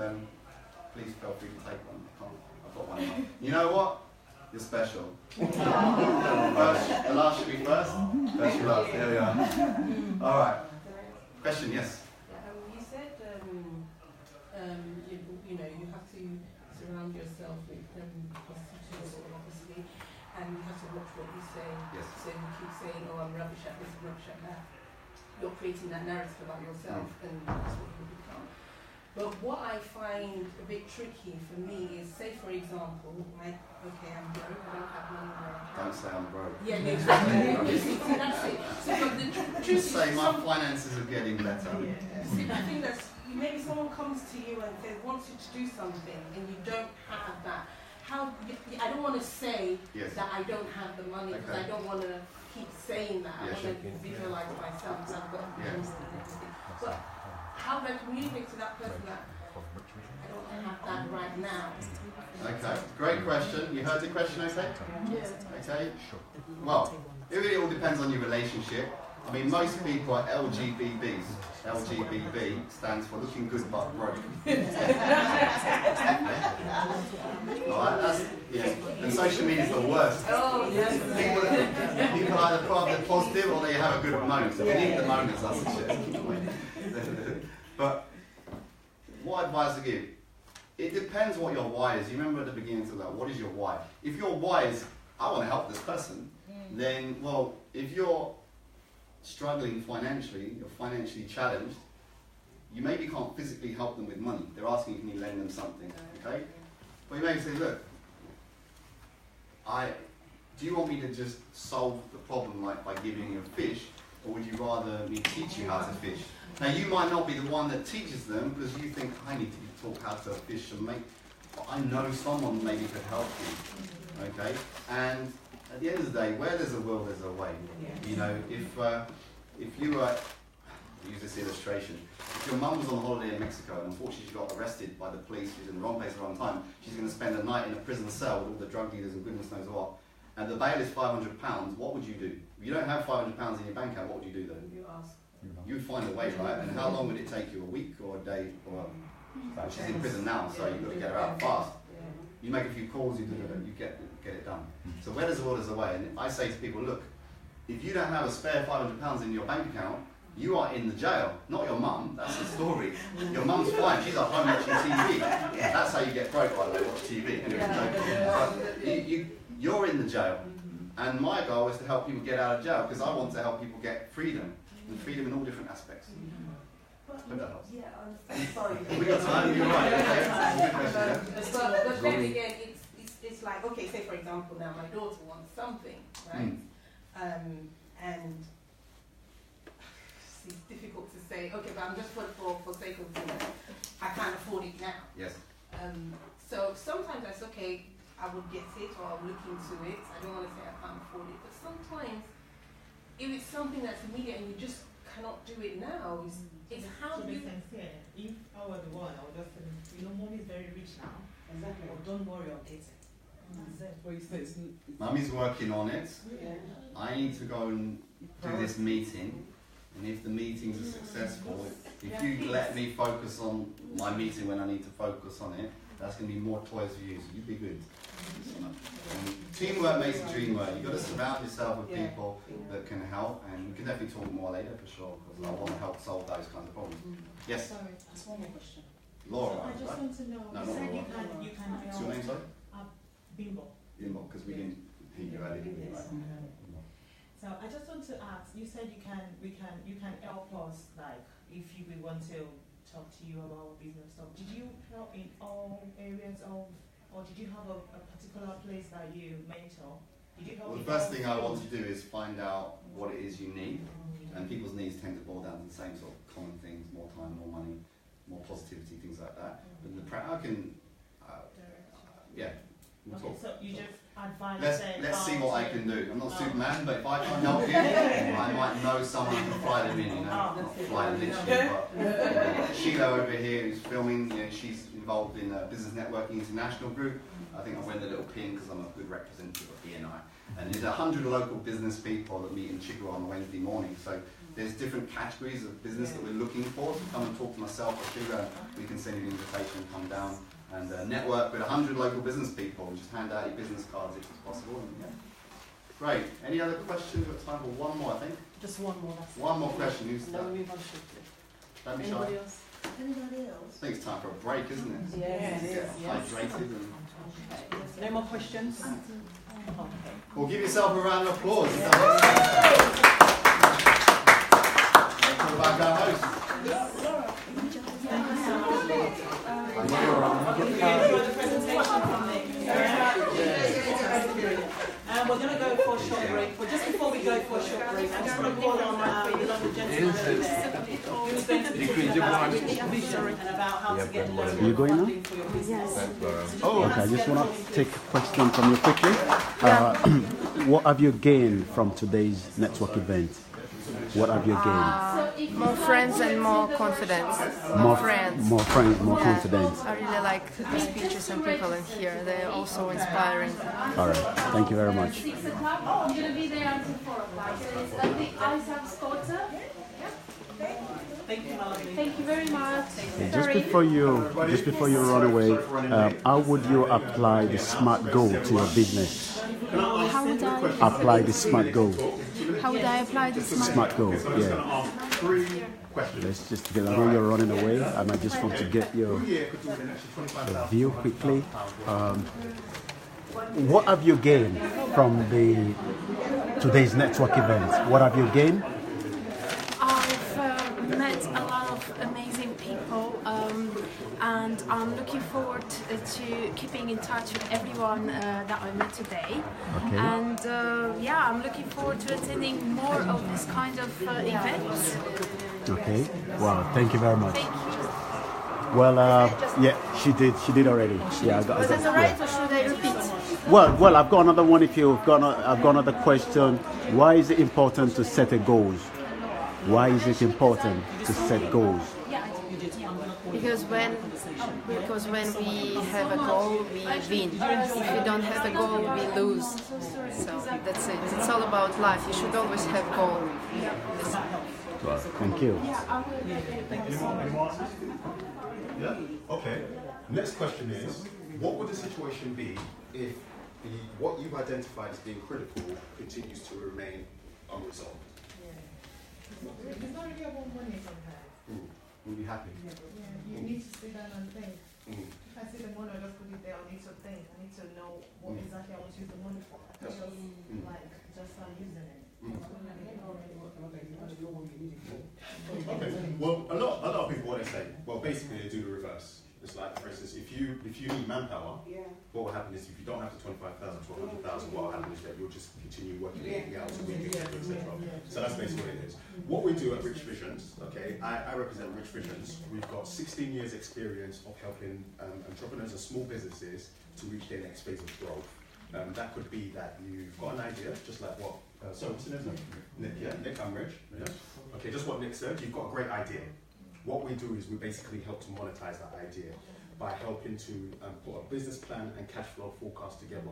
please feel free to take one. I've got one. You know what? You're special. First, the last should be first. First should be last. There we are. All right. Question, yes. You said you know you have to surround yourself with prostitutes, obviously, and you have to watch what you say. Yes. So you keep saying, "Oh, I'm rubbish at this, rubbish at that." You're creating that narrative about yourself, and that's what you become. But what I find a bit tricky for me is, say for example, okay, I'm broke, I don't have money in my account. Don't say I'm broke. Yeah, exactly. See, that's it. So, but the truth Just is, say my finances are getting better. See, I think that's, maybe someone comes to you and says, wants you to do something, and you don't have that. How? I don't want to say that I don't have the money, because I don't want to keep saying that. I want to visualize myself because I've got bills and everything. But how do I communicate to that person that I don't have that right now? Okay, great question. You heard the question, okay? Yeah. Okay. Well, it really all depends on your relationship. I mean, most people are LGBBs. LGBB stands for looking good but broke. Alright, that's, yeah. And social media is the worst. Oh, yes. People either put up the positive or they have a good moment. So we need the moments, I suggest. But what advice to give? It depends what your why is. You remember at the beginning of that, what is your why? If your why is, I want to help this person, then, well, if you're struggling financially, you're financially challenged, you maybe can't physically help them with money. They're asking you, can you lend them something, okay? But you may say, look, do you want me to just solve the problem like by giving you a fish, or would you rather me teach you how to fish? Now you might not be the one that teaches them because you think, I need to be taught how to fish and make, but I know someone maybe could help you, okay? And at the end of the day, where there's a will, there's a way. You know, if you were, use this illustration, if your mum was on holiday in Mexico and unfortunately she got arrested by the police, she's in the wrong place at the wrong time, she's going to spend a night in a prison cell with all the drug dealers and goodness knows what, and the bail is £500, what would you do? If you don't have £500 in your bank account, what would you do then? You ask. You'd find a way, right? And how long would it take you? A week or a day? Or she's in prison now, so you've got to get her out fast. You make a few calls, you get it done. So where there's a will, there's a way. And I say to people, look, if you don't have a spare £500 in your bank account, you are in the jail, not your mum. That's the story. Your mum's fine. She's at home watching TV. That's how you get broke, by the way, watch TV. Anyway, you're in the jail. And my goal is to help people get out of jail because I want to help people get freedom. And freedom in all different aspects. Hope that helps. Yeah, I'm sorry. We got time, you're right. Okay. But then again, it's like, okay, say for example now my daughter wants something, right? And it's difficult to say, okay, but I'm just for sake of I can't afford it now. Yes. So sometimes that's okay, I would get it or I'll look into it. I don't want to say I can't afford it, but sometimes if it's something that's immediate and you just cannot do it now, it's how you... If I were the one, I would just say, mom is very rich now. Exactly. Or don't worry, I'll get it. Mummy's working on it. I need to go and do this meeting. And if the meetings are successful, if you let me focus on my meeting when I need to focus on it, that's going to be more toys for you, so you'd be good. Teamwork makes the dream work. You've got to surround yourself with people that can help, and we can definitely talk more later for sure, because I want to help solve those kinds of problems. Yes? Sorry, that's one more question. Laura, So I just right? want to know, No, you not said Laura. you can What's your name, sorry? Bimbo. Bimbo, because we didn't hear you earlier. Right? Yes. So I just want to ask, you said you can help us, like if we want to talk to you about business stuff. Did you help in all areas of, or did you have a particular place that you mentor? Did you help? Well, the first thing I want to do is find out what it is you need, and people's needs tend to boil down to the same sort of common things: more time, more money, more positivity, things like that. But I can, yeah. We'll Okay, talk. so you just advise. Let's see what I can do. I'm not Superman, but if I can help you, I might know someone who can fly them in. You know, not fly them literally, but Sheila over here who's filming. You know, she's involved in Business Networking International Group. I think I win the little pin because I'm a good representative of BNI. And there's 100 local business people that meet in Chigwell on Wednesday morning. So there's different categories of business that we're looking for. So come and talk to myself or Sheila, and we can send you an invitation and come down and network with 100 local business people and just hand out your business cards if it's possible. And, yeah. Great. Any other questions? We've got time for one more, I think. Just one more. That's one more question. Who's that? Then we move on swiftly. Don't be shy. Anybody else? Anybody else? I think it's time for a break, isn't it? Yes, it is. Hydrated and... No more questions? Okay. Well, give yourself a round of applause. Let's talk about our host. We're going to go for a short break, but just before we go for a short break, I just want to call on the lovely gentleman over there, who's going to be talking about vision and about how to get local You going now? funding for your business. Oh, okay. I just want to take a question from you quickly. What have you gained from today's network event? What have you gained? More friends and more confidence. More friends. More friends, more confidence. I really like the speeches and people in here. They're also inspiring. All right. Thank you very much. 6 o'clock. I'm going to be there until 4 o'clock. So it's at the Isaac Scotta. Thank you, my lovely. Thank you very much. Just before you run away, how would you apply the SMART goal to your business? How would I Apply the SMART goal. How would I apply the SMART goal, yeah. Let's just get, I know you're running away, and I just want to get your view quickly. What have you gained from today's network event? What have you gained? I've met a lot of amazing people, and I'm looking forward to keeping in touch with everyone that I met today. Okay. And yeah, I'm looking forward to attending more of this kind of events. Okay. Wow. Thank you very much. Thank you. Well, yeah, she did already. Yeah, I got. Was it alright, or should I repeat? Well, I've got another one. I've got another question. Why is it important to set a goals? Why is it important to set goals? Because when we have a goal, we win. If we don't have a goal, we lose. So that's it. It's all about life. You should always have a goal. Well, thank you. Yeah? Okay. Next question is, what would the situation be if what you've identified as being critical continues to remain unresolved? It's not really about money sometimes. We'll be happy. Yeah, you need to sit down and think. Mm. If I see the money, I just put it there. I need to think. I need to know what exactly I want to use the money for. Not just just start using it. Okay. Well, a lot of people, what they say, well, basically they do the reverse. It's like, for instance, if you need manpower, what will happen is if you don't have the 25,000 to 100,000, what will happen is that you'll just continue working 80 hours a week, etc. So that's basically what it is. What we do at Rich Visions, okay, I represent Rich Visions. We've got 16 years experience of helping entrepreneurs and small businesses to reach their next phase of growth. That could be that you've got an idea, just like what, sorry, what's the name? Nick, I'm Rich. Yeah. Okay, just what Nick said, you've got a great idea. What we do is we basically help to monetize that idea by helping to put a business plan and cash flow forecast together.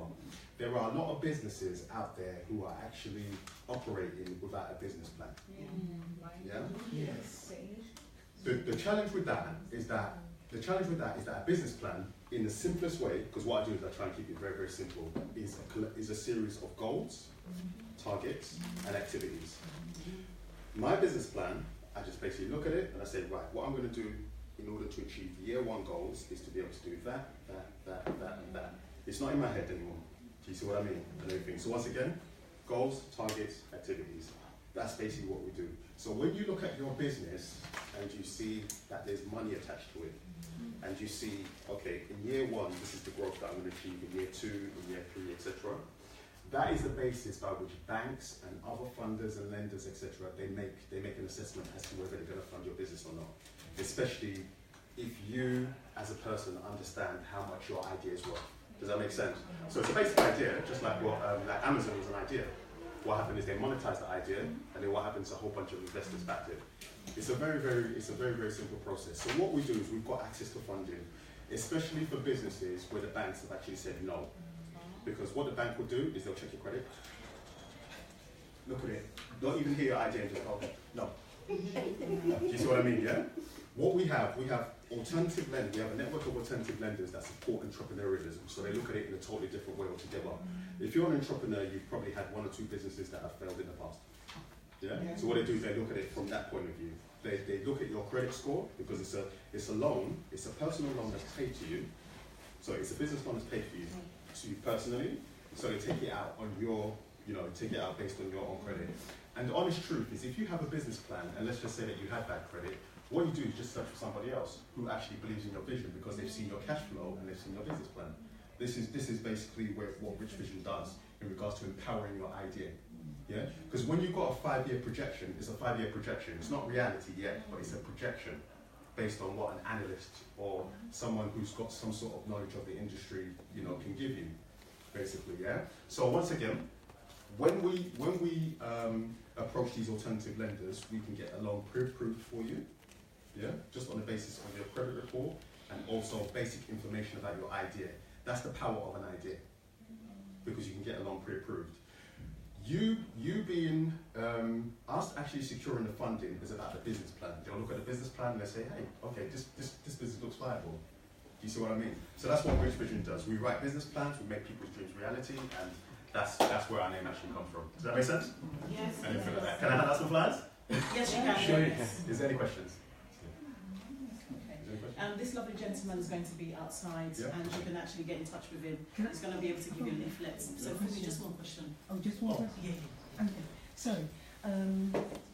There are a lot of businesses out there who are actually operating without a business plan. Yeah? Yes. The challenge with that is that a business plan, in the simplest way, because what I do is I try and keep it very, very simple, is a series of goals, targets, and activities. My business plan, I just basically look at it and I say, right, what I'm going to do in order to achieve year one goals is to be able to do that, and that. It's not in my head anymore. Do you see what I mean? And everything. So once again, goals, targets, activities. That's basically what we do. So when you look at your business and you see that there's money attached to it, and you see, okay, in year one, this is the growth that I'm going to achieve, in year two, in year three, etc. That is the basis by which banks and other funders and lenders, etc., they make an assessment as to whether they're going to fund your business or not. Especially if you, as a person, understand how much your idea is worth. Does that make sense? So it's a basic idea, just like what like Amazon was an idea. What happened is they monetized the idea, and then what happens? A whole bunch of investors backed it. It's a very, very simple process. So what we do is we've got access to funding, especially for businesses where the banks have actually said no. Because what the bank will do is they'll check your credit, look at it, don't even hear your idea and just go, no. Do you see what I mean, yeah? What we have alternative lenders, we have a network of alternative lenders that support entrepreneurialism, so they look at it in a totally different way altogether. If you're an entrepreneur, you've probably had one or two businesses that have failed in the past. Yeah? So what they do is they look at it from that point of view. They look at your credit score, because it's a loan, it's a personal loan that's paid to you. So it's a business loan that's paid for you, to you personally. So they take it out on your, take it out based on your own credit. And the honest truth is, if you have a business plan, and let's just say that you had bad credit, what you do is just search for somebody else who actually believes in your vision, because they've seen your cash flow and they've seen your business plan. This is basically what Rich Vision does in regards to empowering your idea. Yeah? Because when you've got a 5-year projection, it's a 5-year projection. It's not reality yet, but it's a projection based on what an analyst or someone who's got some sort of knowledge of the industry, can give you, basically. Yeah. So once again, when we approach these alternative lenders, we can get a loan pre-approved for you. Yeah, just on the basis of your credit report and also basic information about your idea. That's the power of an idea, because you can get a loan pre-approved. You being us actually securing the funding is about the business plan. They'll look at the business plan and they say, hey, okay, this business looks viable. Do you see what I mean? So that's what Rich Vision does. We write business plans, we make people's dreams reality, and that's where our name actually comes from. Does that make sense? Yes. Can I hand out some flyers? Yes, you can. Sure. Yes. Is there any questions? This lovely gentleman is going to be outside, and you can actually get in touch with him. He's going to be able to give you leaflets. So, for me, just one question. Oh, just one question? Yeah. Okay. So,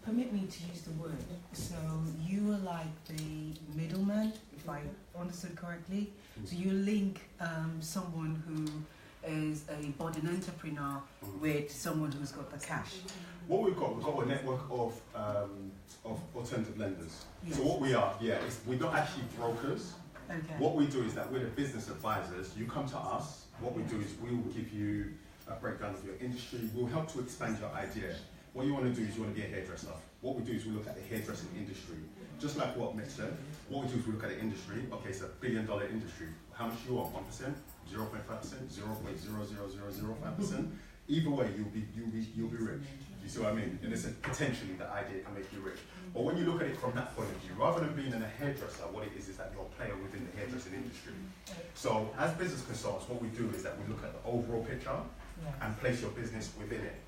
permit me to use the word. So, you are like the middleman, if I understood correctly. So, you link someone who is a budding entrepreneur with someone who's got the cash. What we've got a network of alternative lenders. Yes. So what we are, is we're not actually brokers. Okay. What we do is that we're the business advisors. You come to us. What we do is we will give you a breakdown of your industry. We'll help to expand your idea. What you want to do is you want to be a hairdresser. What we do is we look at the hairdressing industry. Just like what Mitch said, what we do is we look at the industry. Okay, it's $1 billion industry. How much do you want? 1%? 0.5%? 0.00005%? Either way, you'll be rich. You see what I mean? And it's potentially the idea can make you rich. But when you look at it from that point of view, rather than being a hairdresser, what it is that you're a player within the hairdressing industry. So as business consultants, what we do is that we look at the overall picture and place your business within it.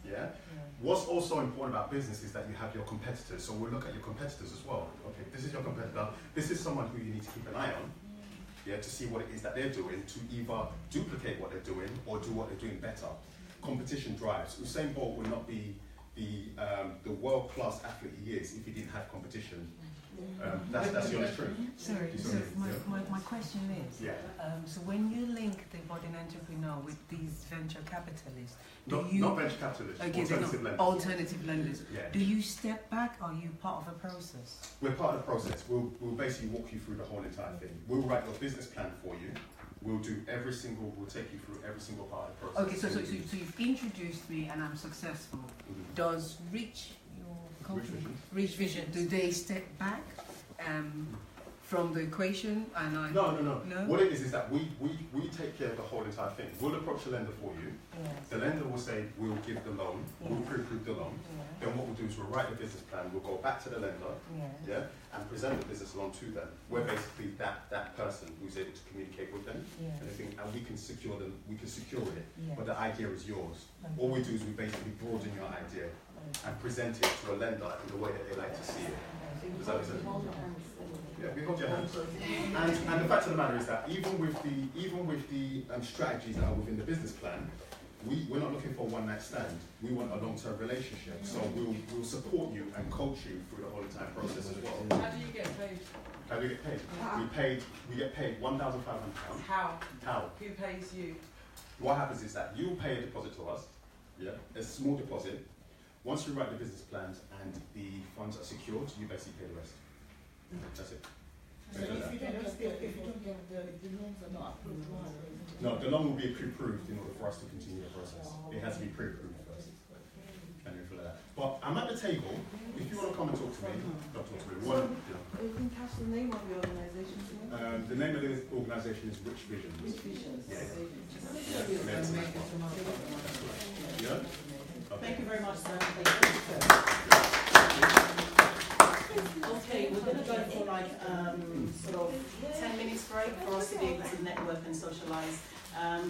Yeah? What's also important about business is that you have your competitors. So we'll look at your competitors as well. Okay, this is your competitor. This is someone who you need to keep an eye on. Yeah, to see what it is that they're doing, to either duplicate what they're doing or do what they're doing better. Competition drives. Usain Bolt would not be the world-class athlete he is if he didn't have competition. That's the honest truth. Sorry, so my question is, so when you link the budding entrepreneur with these venture capitalists, not venture capitalists, alternative lenders, Yeah. Do you step back, or are you part of the process? We're part of the process. We'll basically walk you through the whole entire thing. We'll write your business plan for you. We'll take you through every single part of the process. Okay, so you've introduced me and I'm successful. Does Rich Vision, do they step back from the equation? And No. What it is that we take care of the whole entire thing. We'll approach the lender for you. Yes. The lender will say, we'll give the loan, we'll pre-approve the loan. Then what we'll do is we'll write the business plan, we'll go back to the lender, and present the business loan to them. We're basically that person who's able to communicate with them, and we can secure it, but the idea is yours. All we do is we basically broaden your idea. and present it to a lender in the way that they like to see it. Does that make sense? Yeah, we hold your hands. And the fact of the matter is that even with the strategies that are within the business plan, we're not looking for a one-night stand. We want a long-term relationship. So we'll support you and coach you through the whole entire process as well. How do you get paid? How do we get paid? We get paid £1,500. How? How? Who pays you? What happens is that you pay a deposit to us, a small deposit. Once we write the business plans and the funds are secured, you basically pay the rest. That's it. So if you don't get the loans are not approved, no, the loan will be pre-approved in order for us to continue the process. It has to be pre-approved first. And everything like that. But I'm at the table. If you want to come and talk to me, don't talk to me. You can catch the name of your organisation. The name of the organisation is Rich Visions. Rich Visions. Yeah. Thank you very much, sir. Okay, we're going to go for like sort of 10 minutes break for us to be able to network and socialise.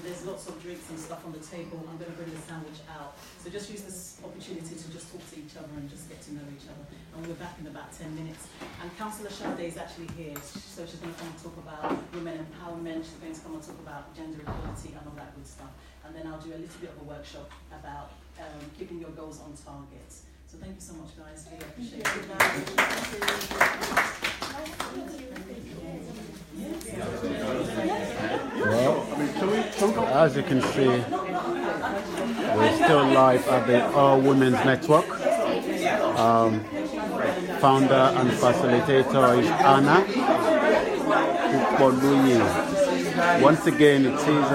There's lots of drinks and stuff on the table. I'm going to bring the sandwich out. So just use this opportunity to just talk to each other and just get to know each other. And we're back in about 10 minutes. And Councillor Shade is actually here. So she's going to come and talk about women empowerment. She's going to come and talk about gender equality and all that good stuff. And then I'll do a little bit of a workshop about keeping your goals on target. So thank you so much, guys. Really appreciate it. Well, as you can see, we're still live at the All Women's Network. Founder and facilitator is Anna Kupoluyi. Once again, it is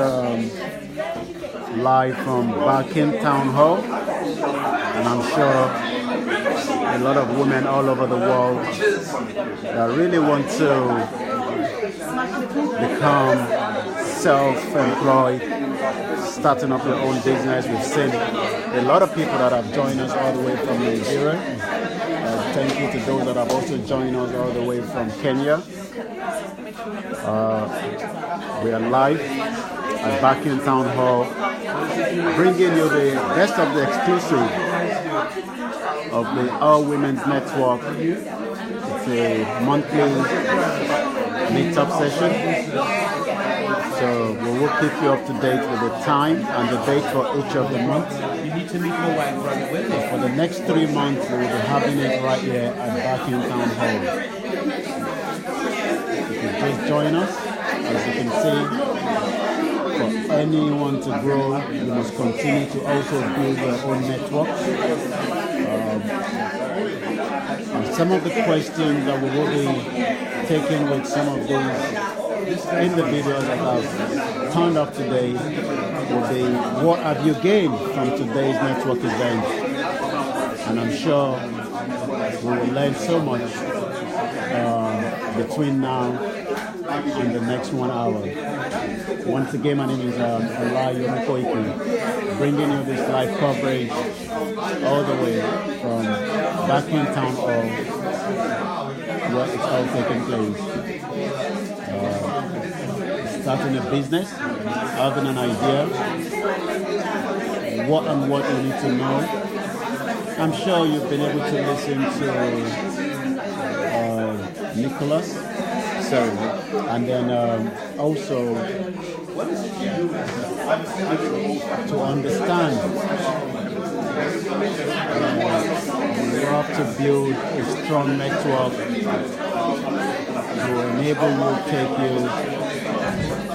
live from Barking Town Hall, and I'm sure a lot of women all over the world that really want to become self-employed, starting up your own business. We've seen a lot of people that have joined us all the way from Nigeria. Thank you to those that have also joined us all the way from Kenya. We are live at Barking Town Hall, bringing you the best of the exclusive of the All Women's Network. It's a monthly meet-up session. So we will keep you up to date with the time and the date for each of the months. You need to meet your wife right away. So for the next 3 months, we will be having it right here at Barking Town Hall. You can just join us. As you can see, for anyone to grow, you must continue to also build your own network. And some of the questions that we will be taking with some of these individuals that have turned up today will be, what have you gained from today's network event? And I'm sure we will learn so much between now and the next 1 hour. Once again, my name is Olayomi Koiki, bringing you this live coverage all the way from Barking Town Hall, where it's all taking place. Starting a business, having an idea, what you need to know. I'm sure you've been able to listen to Nicholas, and then also to understand you have to build a strong network to enable you to take you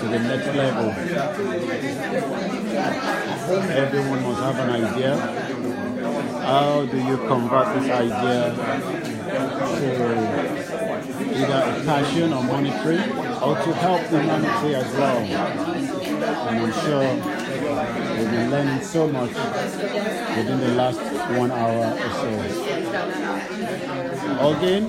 to the next level. Everyone must have an idea. How do you convert this idea to either a passion or monetary, or to help humanity as well? And I'm sure we've been learning so much within the last 1 hour or so. Again,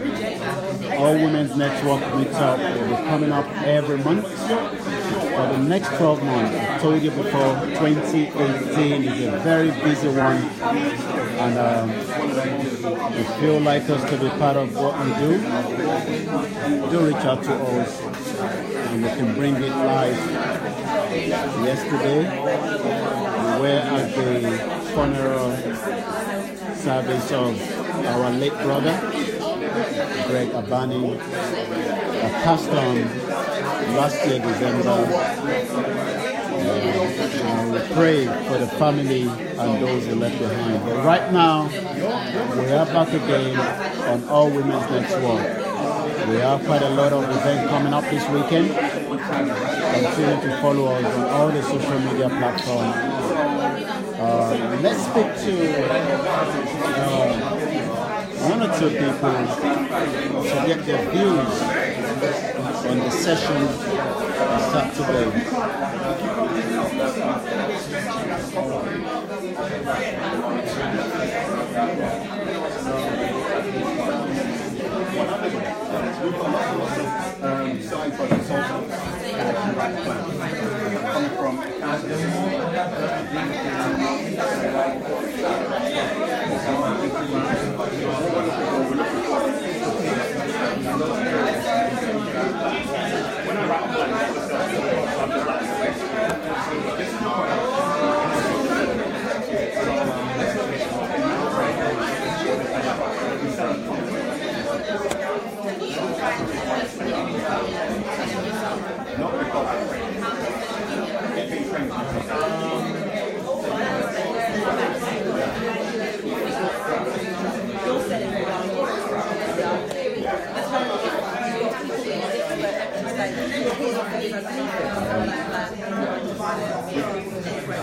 All Women's Network Meetup will be coming up every month for the next 12 months. I told you before, 2018 is a very busy one, and if you like us to be part of what we do reach out to us and we can bring it live. Yesterday we were at the funeral service of our late brother, Greg Abani, passed on last year, December. We pray for the family and those who left behind. But right now, we are back again on All Women's Network. We have quite a lot of events coming up this weekend. Continue to follow us on all the social media platforms. Let's speak to one or two people to get their views on the session on Saturday.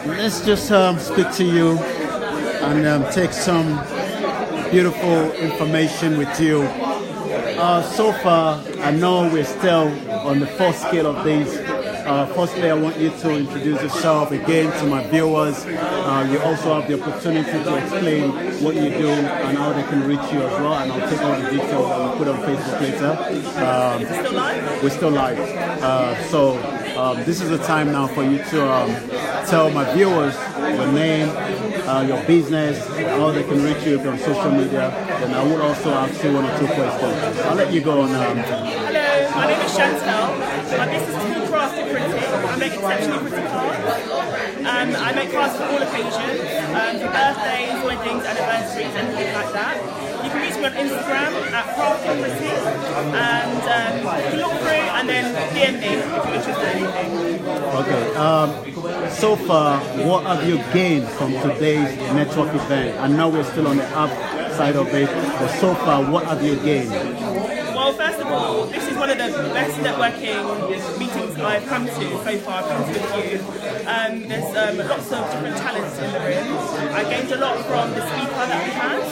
Let's just speak to you and take some beautiful information with you. So far, I know we're still on the fourth scale of these. Firstly, I want you to introduce yourself again to my viewers. You also have the opportunity to explain what you do and how they can reach you as well. And I'll take all the details that we'll put on Facebook later. Still live? We're still live. So this is the time now for you to tell my viewers your name, your business, how they can reach you on social media. Then I will also ask you one or two questions. I'll let you go on. Hello, my name is Chantel. My business is called Crafted Printing. I make exceptionally pretty cards. I make cards for all occasions, for birthdays, weddings, anniversaries, anything like that. You can reach me on Instagram at Crafted Printing, and you can look through and then DM me if you're interested in anything. Okay. So far, what have you gained from today's network event? I know we're still on the up side of it, but so far, what have you gained? Well, first of all, this is one of the best networking meetings I've come to so far. I've come to with you. There's lots of different talents in the room. I gained a lot from the speaker that we had,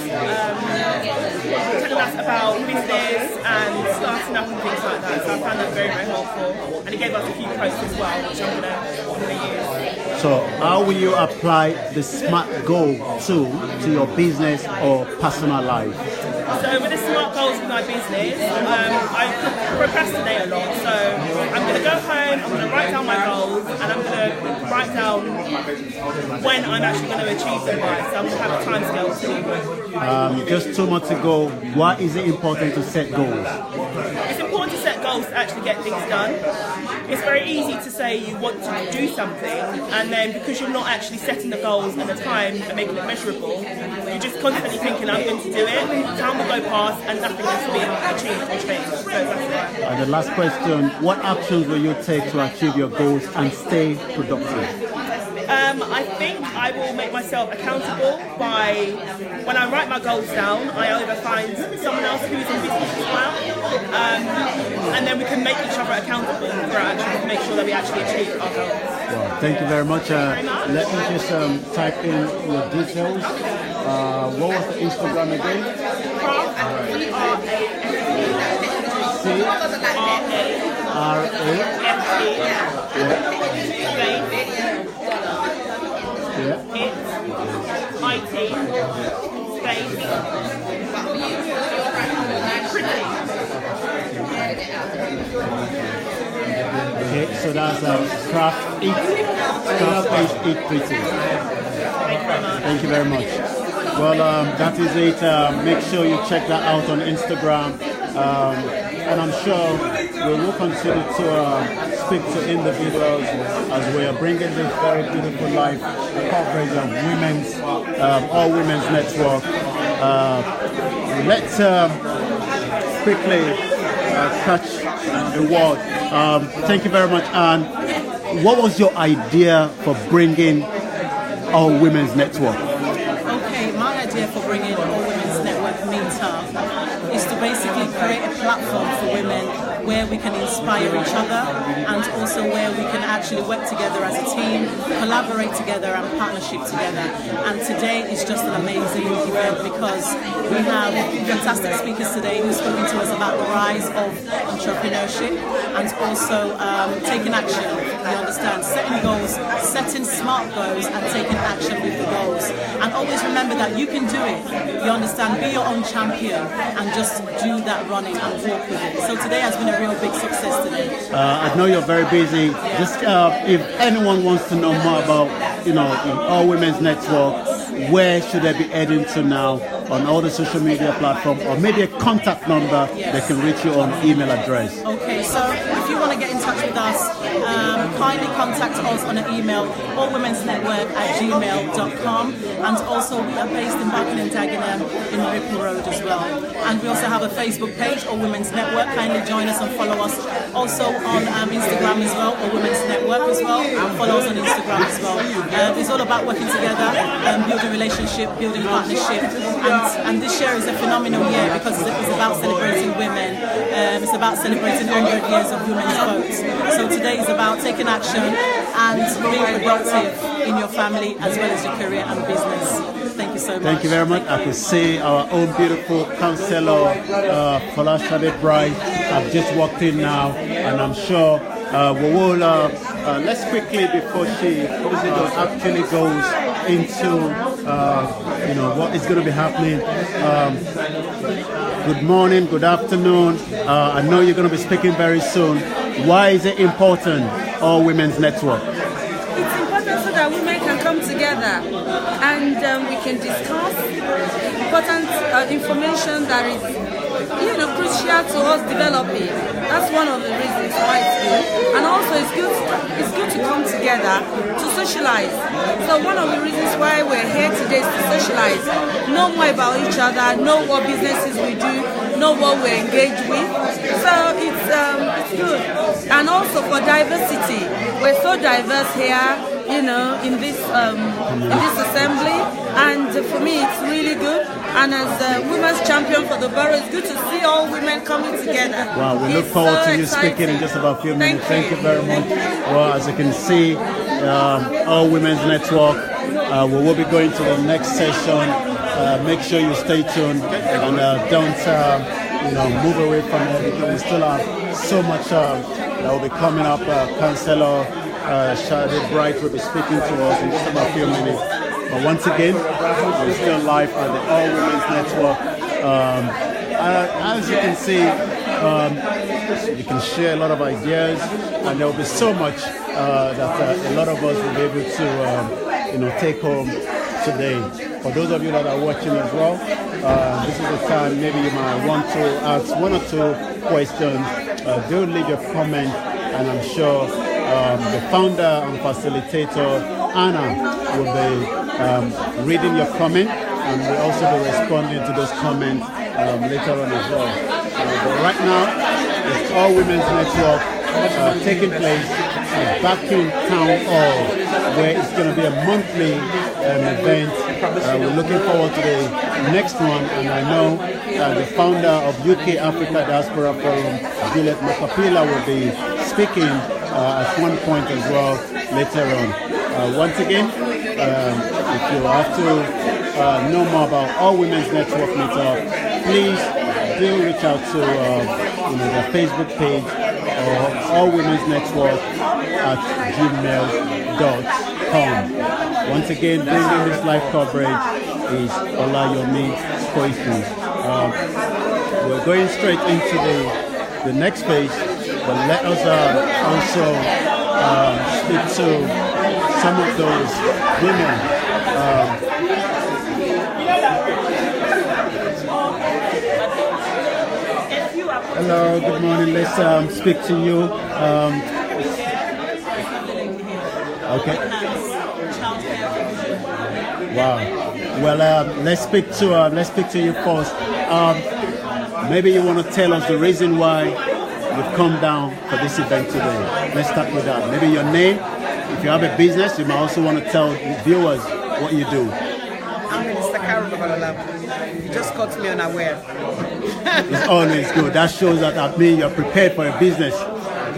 telling us about business and starting up and things like that. So I found that very, very helpful. And he gave us a few quotes as well, which I'm going to use. So how will you apply the SMART goal tool to your business or personal life? So with the SMART goals in my business, I procrastinate a lot. So I'm going to go home, I'm going to write down my goals, and I'm going to write down when I'm actually going to achieve them by. So I'm going to have a time scale too. Just 2 months ago, why is it important to set goals? It's important to set goals to actually get things done. It's very easy to say you want to do something, and then because you're not actually setting the goals and the time and making it measurable, you're just constantly thinking, I'm going to do it. Time will go past and nothing is being achieved or changed. So that's it. And the last question, what actions will you take to achieve your goals and stay productive? I think I will make myself accountable by, when I write my goals down, I either find someone else who's in business as well, and then we can make each other accountable for actions to make sure that we actually achieve our goals. Well, thank you very much. Let me just type in your details. What was the Instagram again? Okay, so that's Craft Eat Pretty. Thank you very much. Well, that is it. Make sure you check that out on Instagram. And I'm sure we will continue to speak to individuals as we are bringing this very beautiful live coverage of women's, all women's network. Let's quickly catch the word. Thank you very much, Anne. What was your idea for bringing All Women's Network? Okay, my idea for bringing All Women's Network Meetup is to basically create a platform for women where we can inspire each other and also where we can actually work together as a team, collaborate together and partnership together. And today is just an amazing event because we have fantastic speakers today who've spoken to us about the rise of entrepreneurship and also taking action, you understand, setting goals, setting smart goals and taking action with the goals. And always remember that you can do it, you understand, be your own champion and just do that running and walk with it. So today has been a real big success today. I know you're very busy. Just if anyone wants to know more about, All Women's Network, where should they be heading to now on all the social media platforms, or maybe a contact number they can reach you on email address? Okay, so if you want to get in touch with us, kindly contact us on an email, allwomensnetwork@gmail.com, and also we are based in Barking and Dagenham in Ripple Road as well. And we also have a Facebook page, All Women's Network. Kindly join us and follow us. Also on Instagram as well, All Women's Network as well. Follow us on Instagram as well. It's all about working together, building relationship, building partnership. And this year is a phenomenal year because it's about celebrating women. It's about celebrating 100 years of women's votes. So today is about taking action and being productive in your family as well as your career and business. Thank you so much. Thank you very much. I could see our own beautiful councillor, Afolasade Bright. I've just walked in now, and I'm sure we will. Let's quickly, before she actually goes into what is going to be happening. Good morning, good afternoon. I know you're going to be speaking very soon. Why is it important, All Women's Network? It's important so that women can come together and we can discuss important information that is, crucial to us developing. That's one of the reasons why it's good. And also it's good to come together to socialize. So one of the reasons why we're here today is to socialize, know more about each other, know what businesses we do, know what we're engaged with. So it's good. And also for diversity. We're so diverse here, in this assembly, and for me it's really good. And as a women's champion for the borough, it's good to see all women coming together. Wow, we look forward to you speaking in just about a few minutes. Thank you very much. Well, as you can see, All Women's Network, we will be going to the next session. Make sure you stay tuned and don't move away from it, because we still have so much that will be coming up. Councillor Afolasade Bright will be speaking to us in just about a few minutes. But once again, we're still live at the All Women's Network. As you can see, you can share a lot of ideas, and there will be so much that a lot of us will be able to, take home today. For those of you that are watching as well, this is the time maybe you might want to ask one or two questions. Do leave your comment, and I'm sure the founder and facilitator, Anna, will be reading your comment, and we'll also be responding to those comments later on as well. But right now, it's All Women's Network taking place at Barking Town Hall, where it's going to be a monthly event. We're looking forward to the next one, and I know the founder of UK Africa Diaspora Forum, Julliet Makhapila, will be speaking at one point as well later on. Once again, if you have to know more about All Women's Network Meetup, please do reach out to their Facebook page or allwomensnetwork@gmail.com. Once again, bringing this live coverage is Olayomi Koiki. We're going straight into the next page, but let us also speak to some of those women. Hello, good morning. Let's speak to you. Okay. Childcare. Wow. Well, let's speak to you first. Maybe you want to tell us the reason why you've come down for this event today. Let's start with that. Maybe your name. If you have a business, you might also want to tell the viewers what you do. I'm Minister Kupoluyi. You just caught me unaware. It's always good. That shows that you're prepared for a business.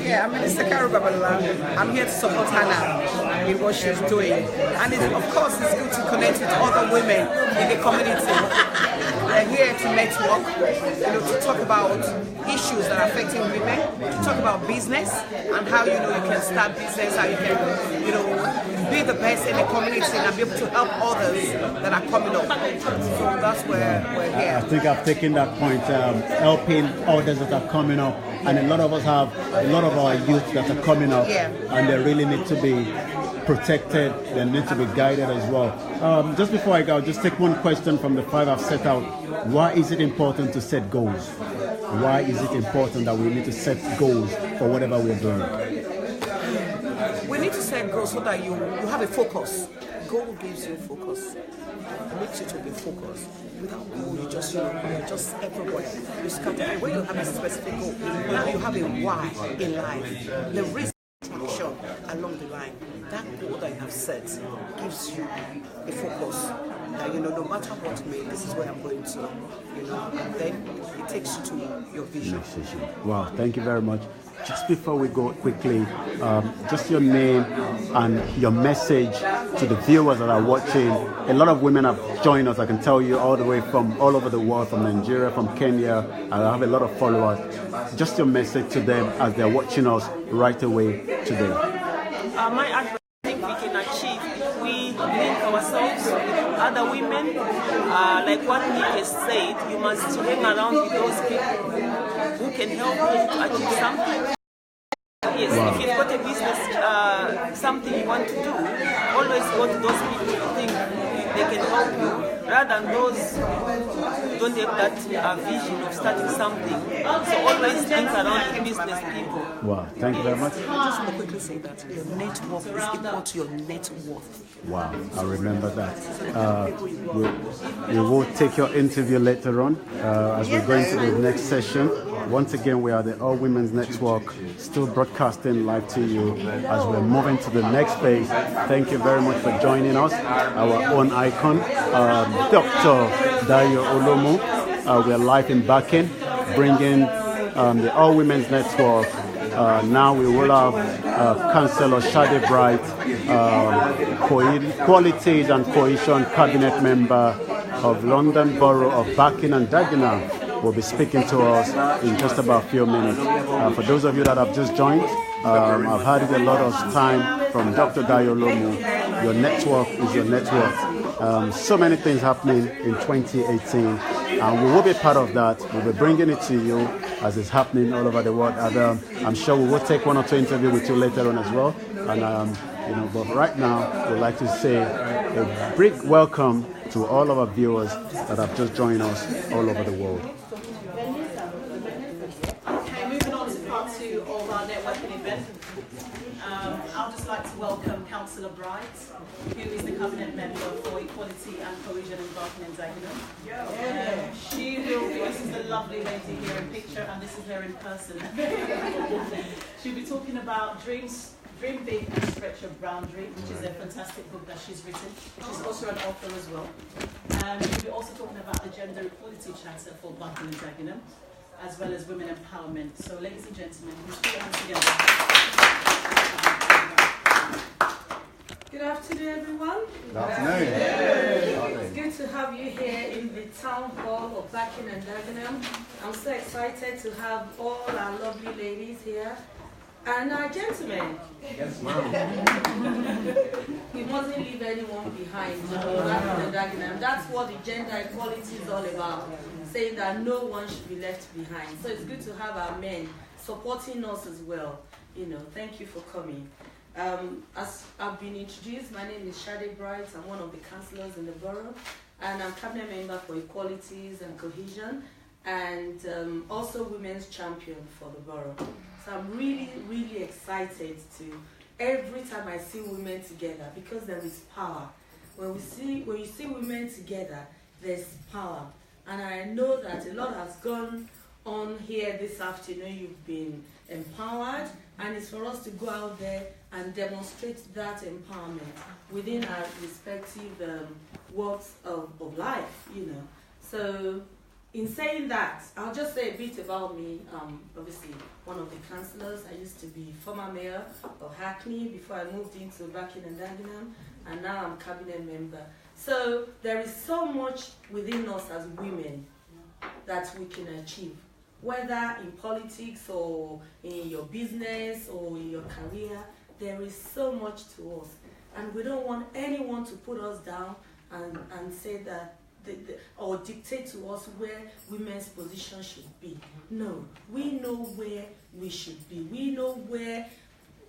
Yeah, I'm Minister Kupoluyi. I'm here to support Hannah in what she's doing. And of course, it's good to connect with other women in the community. We're here to network, to talk about issues that are affecting women, to talk about business and how you can start business, how you can be the best in the community and be able to help others that are coming up. So that's where we're here. I think I've taken that point, helping others that are coming up, and a lot of us have a lot of our youth that are coming up, and they really need to be protected, they need to be guided as well. Just before I go, I'll just take one question from the 5 I've set out. Why is it important to set goals? Why is it important that we need to set goals for whatever we're doing? We need to set goals so that you have a focus. Goal gives you focus. It makes you to be focused. Without goal, you're just everywhere. You scatter. When you have a specific goal, now you have a why in life. The reason action along the line. That goal that you have set gives you a focus. That no matter what it may, this is where I'm going to. And then it takes you to your vision. Wow, thank you very much. Just before we go quickly, just your name and your message to the viewers that are watching. A lot of women have joined us, I can tell you, all the way from all over the world, from Nigeria, from Kenya. I have a lot of followers. Just your message to them as they're watching us right away today. My advice, I think we can achieve if we link ourselves with other women. Like what Nick has said, you must hang around with those people who can help you to achieve something. Yes, if you've got a business, something you want to do, always go to those people you think they can help you, rather than those who don't have that vision of starting something. So always think around with business people. Wow, thank you very much. I just want to quickly say that your network is equal to your net worth. Wow, I remember that. We will take your interview later on as we're going to the next session. Once again, we are the All Women's Network, still broadcasting live to you as we're moving to the next phase. Thank you very much for joining us. Our own icon, Dr. Olayomi. We're live in Bakin, bringing the All Women's Network. Now we will have Councillor Afolasade Bright, Qualities and Cohesion Cabinet Member of London Borough of Bakin and Dagenham, will be speaking to us in just about a few minutes. For those of you that have just joined, I've had it a lot of time from Dr. Olayomi. Your network is your network. So many things happening in 2018, and we will be part of that. We'll be bringing it to you as it's happening all over the world. And I'm sure we will take 1 or 2 interviews with you later on as well. And but right now, we'd like to say a big welcome to all of our viewers that have just joined us all over the world. Okay, moving on to part 2 of our networking event. I'd just like to welcome Councillor Bright, who is the Cabinet Member for Equality and Cohesion in Bakin and Dagenham. She will be, this is the lovely lady here in picture, and this is her in person. She'll be talking about Dream Big and Stretch Your Boundary, which is a fantastic book that she's written. She's also an author as well. She'll be also talking about the Gender Equality Charter for Bakin and Dagenham, as well as women empowerment. So, ladies and gentlemen, let's put your hands together. Good afternoon, everyone. Good afternoon. It's good to have you here in the town hall of Bakin and Dagenham. I'm so excited to have all our lovely ladies here and our gentlemen. Yes, ma'am. We mustn't leave anyone behind. Bakin and Dagenham. That's what the gender equality is all about, saying that no one should be left behind. So it's good to have our men supporting us as well. Thank you for coming. As I've been introduced, my name is Afolasade Bright. I'm one of the councillors in the borough, and I'm cabinet member for Equalities and Cohesion, and also women's champion for the borough. So I'm really, really excited to every time I see women together, because there is power. When you see women together, there's power. And I know that a lot has gone on here this afternoon. You've been empowered, and it's for us to go out there and demonstrate that empowerment within our respective walks of life, you know. So in saying that, I'll just say a bit about me. Obviously, one of the councillors. I used to be former mayor of Hackney before I moved into Barking and Dagenham, and now I'm cabinet member. So there is so much within us as women that we can achieve, whether in politics or in your business or in your career. There is so much to us, and we don't want anyone to put us down and say that or dictate to us where women's position should be. No, we know where we should be. We know where,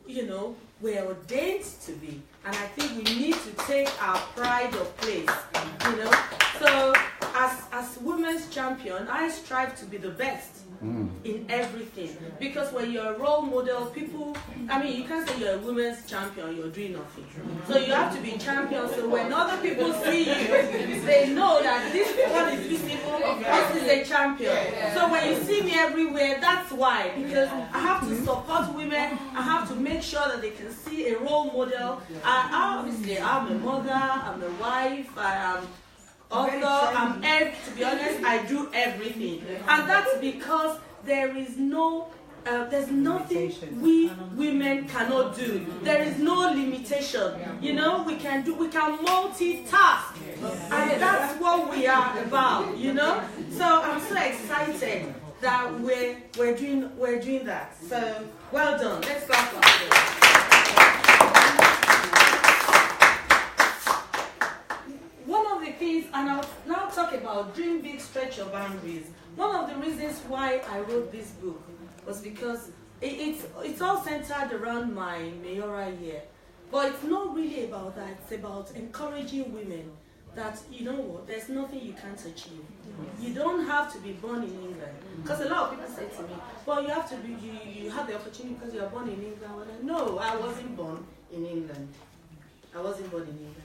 you know, we're ordained to be. And I think we need to take our pride of place, you know. So as women's champion, I strive to be the best in everything. Because when you're a role model, people, I mean, you can't say you're a women's champion, you're doing nothing. So you have to be champion, so when other people see you, they know that this one is visible, this is a champion. So when you see me everywhere, that's why. Because I have to support women, I have to make sure that they can see a role model. Obviously, I'm a mother, I'm a wife, I am also, to be honest, I do everything. And that's because there is no, there's nothing we women cannot do. There is no limitation. You know, we can multitask. And that's what we are about, you know. So I'm so excited that we're doing that. So well done. Let's clap for it. One of the things, and I'll now talk about dream big, stretch your boundaries. One of the reasons why I wrote this book was because it's all centered around my mayoral year. But it's not really about that. It's about encouraging women that, you know what, there's nothing you can't achieve. You don't have to be born in England. Because a lot of people say to me, well, you have to be, you have the opportunity because you are born in England. No, I wasn't born in England. I wasn't born in England.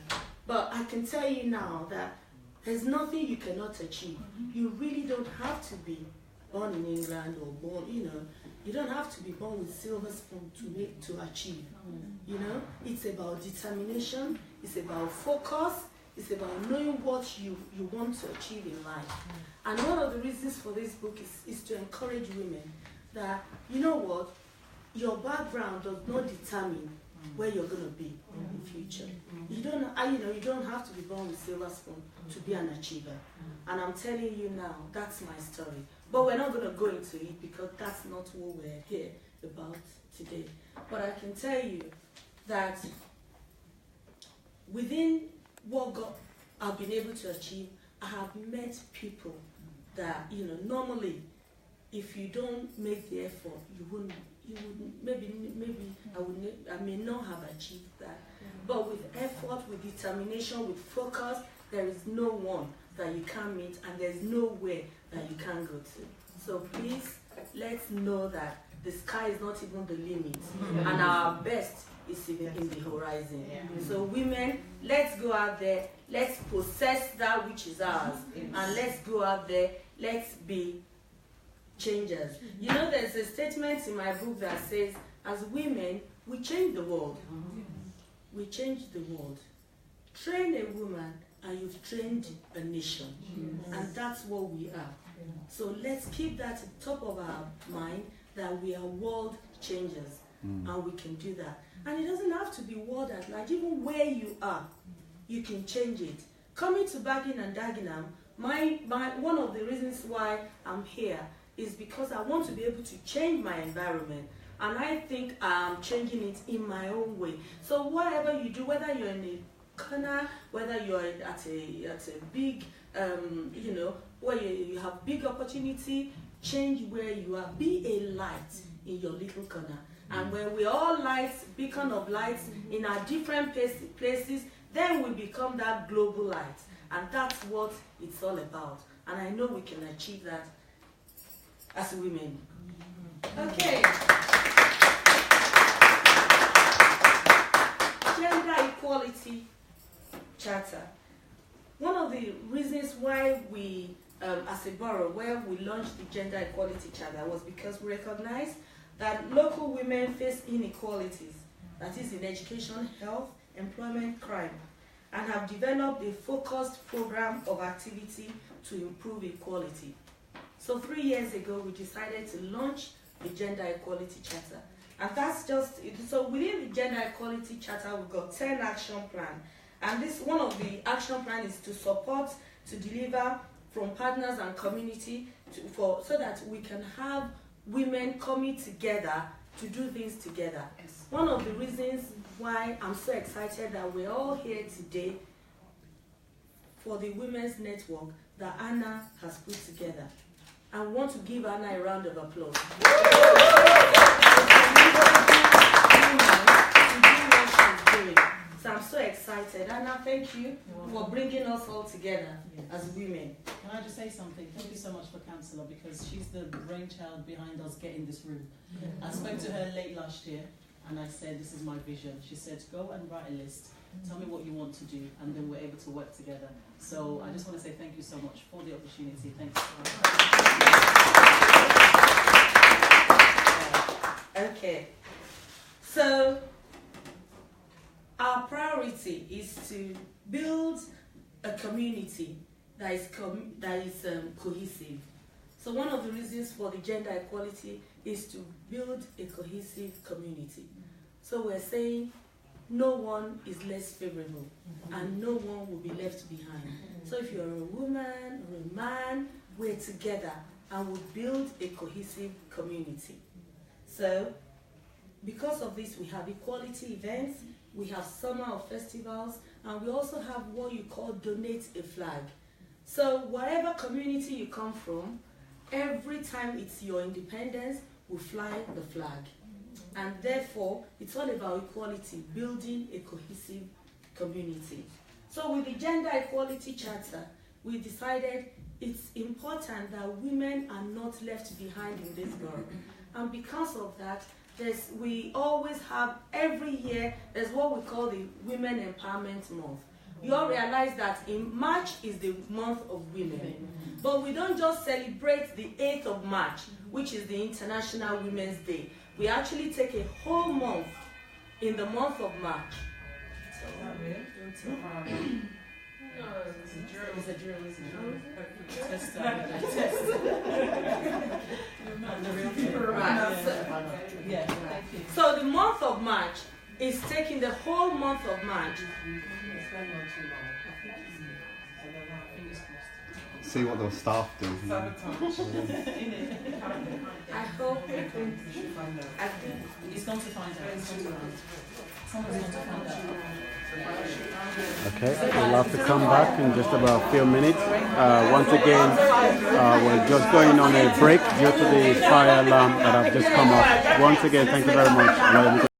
But I can tell you now that there's nothing you cannot achieve. You really don't have to be born in England or born, you know, you don't have to be born with silver spoon to achieve. You know, it's about determination, it's about focus, it's about knowing what you want to achieve in life. And one of the reasons for this book is to encourage women that, you know what, your background does not determine where you're going to be in the future. You don't have to be born with silver spoon to be an achiever. And I'm telling you now, that's my story. But we're not going to go into it because that's not what we're here about today. But I can tell you that within what I've been able to achieve, I have met people that, you know, normally if you don't make the effort, you wouldn't, maybe I may not have achieved that. But with effort, with determination, with focus, there is no one that you can't meet and there's nowhere that you can't go to. So please, let's know that the sky is not even the limit and our best is even in the horizon. So women, let's go out there, let's possess that which is ours, and let's go out there, let's be changers. You know, there's a statement in my book that says, as women, we change the world. We change the world. Train a woman and you've trained a nation. And that's what we are. So let's keep that at the top of our mind, that we are world changers. And we can do that. And it doesn't have to be world at large. Even where you are, you can change it. Coming to Barking and Dagenham, one of the reasons why I'm here is because I want to be able to change my environment. And I think I'm changing it in my own way. So whatever you do, whether you're in a corner, whether you're at a big, you know, where you have big opportunity, change where you are. Be a light in your little corner. And when we're all lights, beacon of lights in our different places, then we become that global light. And that's what it's all about. And I know we can achieve that as women. Okay. Gender Equality Charter. One of the reasons why we, as a borough, where we launched the Gender Equality Charter was because we recognized that local women face inequalities, that is in education, health, employment, crime, and have developed a focused program of activity to improve equality. So 3 years ago, we decided to launch the Gender Equality Charter. And that's just it. So within the Gender Equality Charter, we've got 10 action plans. And this one of the action plan is to support, to deliver from partners and community so that we can have women coming together to do things together. Yes. One of the reasons why I'm so excited that we're all here today for the Women's Network that Anna has put together. I want to give Anna a round of applause. So I'm so excited. Anna, thank you for bringing us all together as women. Can I just say something? Thank you so much for Councillor, because she's the brainchild behind us getting this room. I spoke to her late last year and I said, this is my vision. She said, go and write a list. Tell me what you want to do, and then we're able to work together. So I just want to say thank you so much for the opportunity. Thank you. Okay. So our priority is to build a community that is cohesive. So one of the reasons for the gender equality is to build a cohesive community. So we're saying no one is less favorable, and no one will be left behind. So if you're a woman or a man, we're together and we build a cohesive community. So because of this, we have equality events, we have summer of festivals, and we also have what you call donate a flag. So whatever community you come from, every time it's your independence, we fly the flag. And therefore, it's all about equality, building a cohesive community. So with the Gender Equality Charter, we decided it's important that women are not left behind in this borough. And because of that, we always have, every year, there's what we call the Women Empowerment Month. You all realize that in March is the month of women. But we don't just celebrate the 8th of March, which is the International Women's Day. We actually take a whole month in the month of March. It's a drill, isn't it? Test. So the month of March is taking the whole month of March. See what the staff do. I hope he's going to find out. Someone's going to find out. Okay, we'll have to come back in just about a few minutes. Once again, we're just going on a break due to the fire alarm that have just come up. Once again, thank you very much.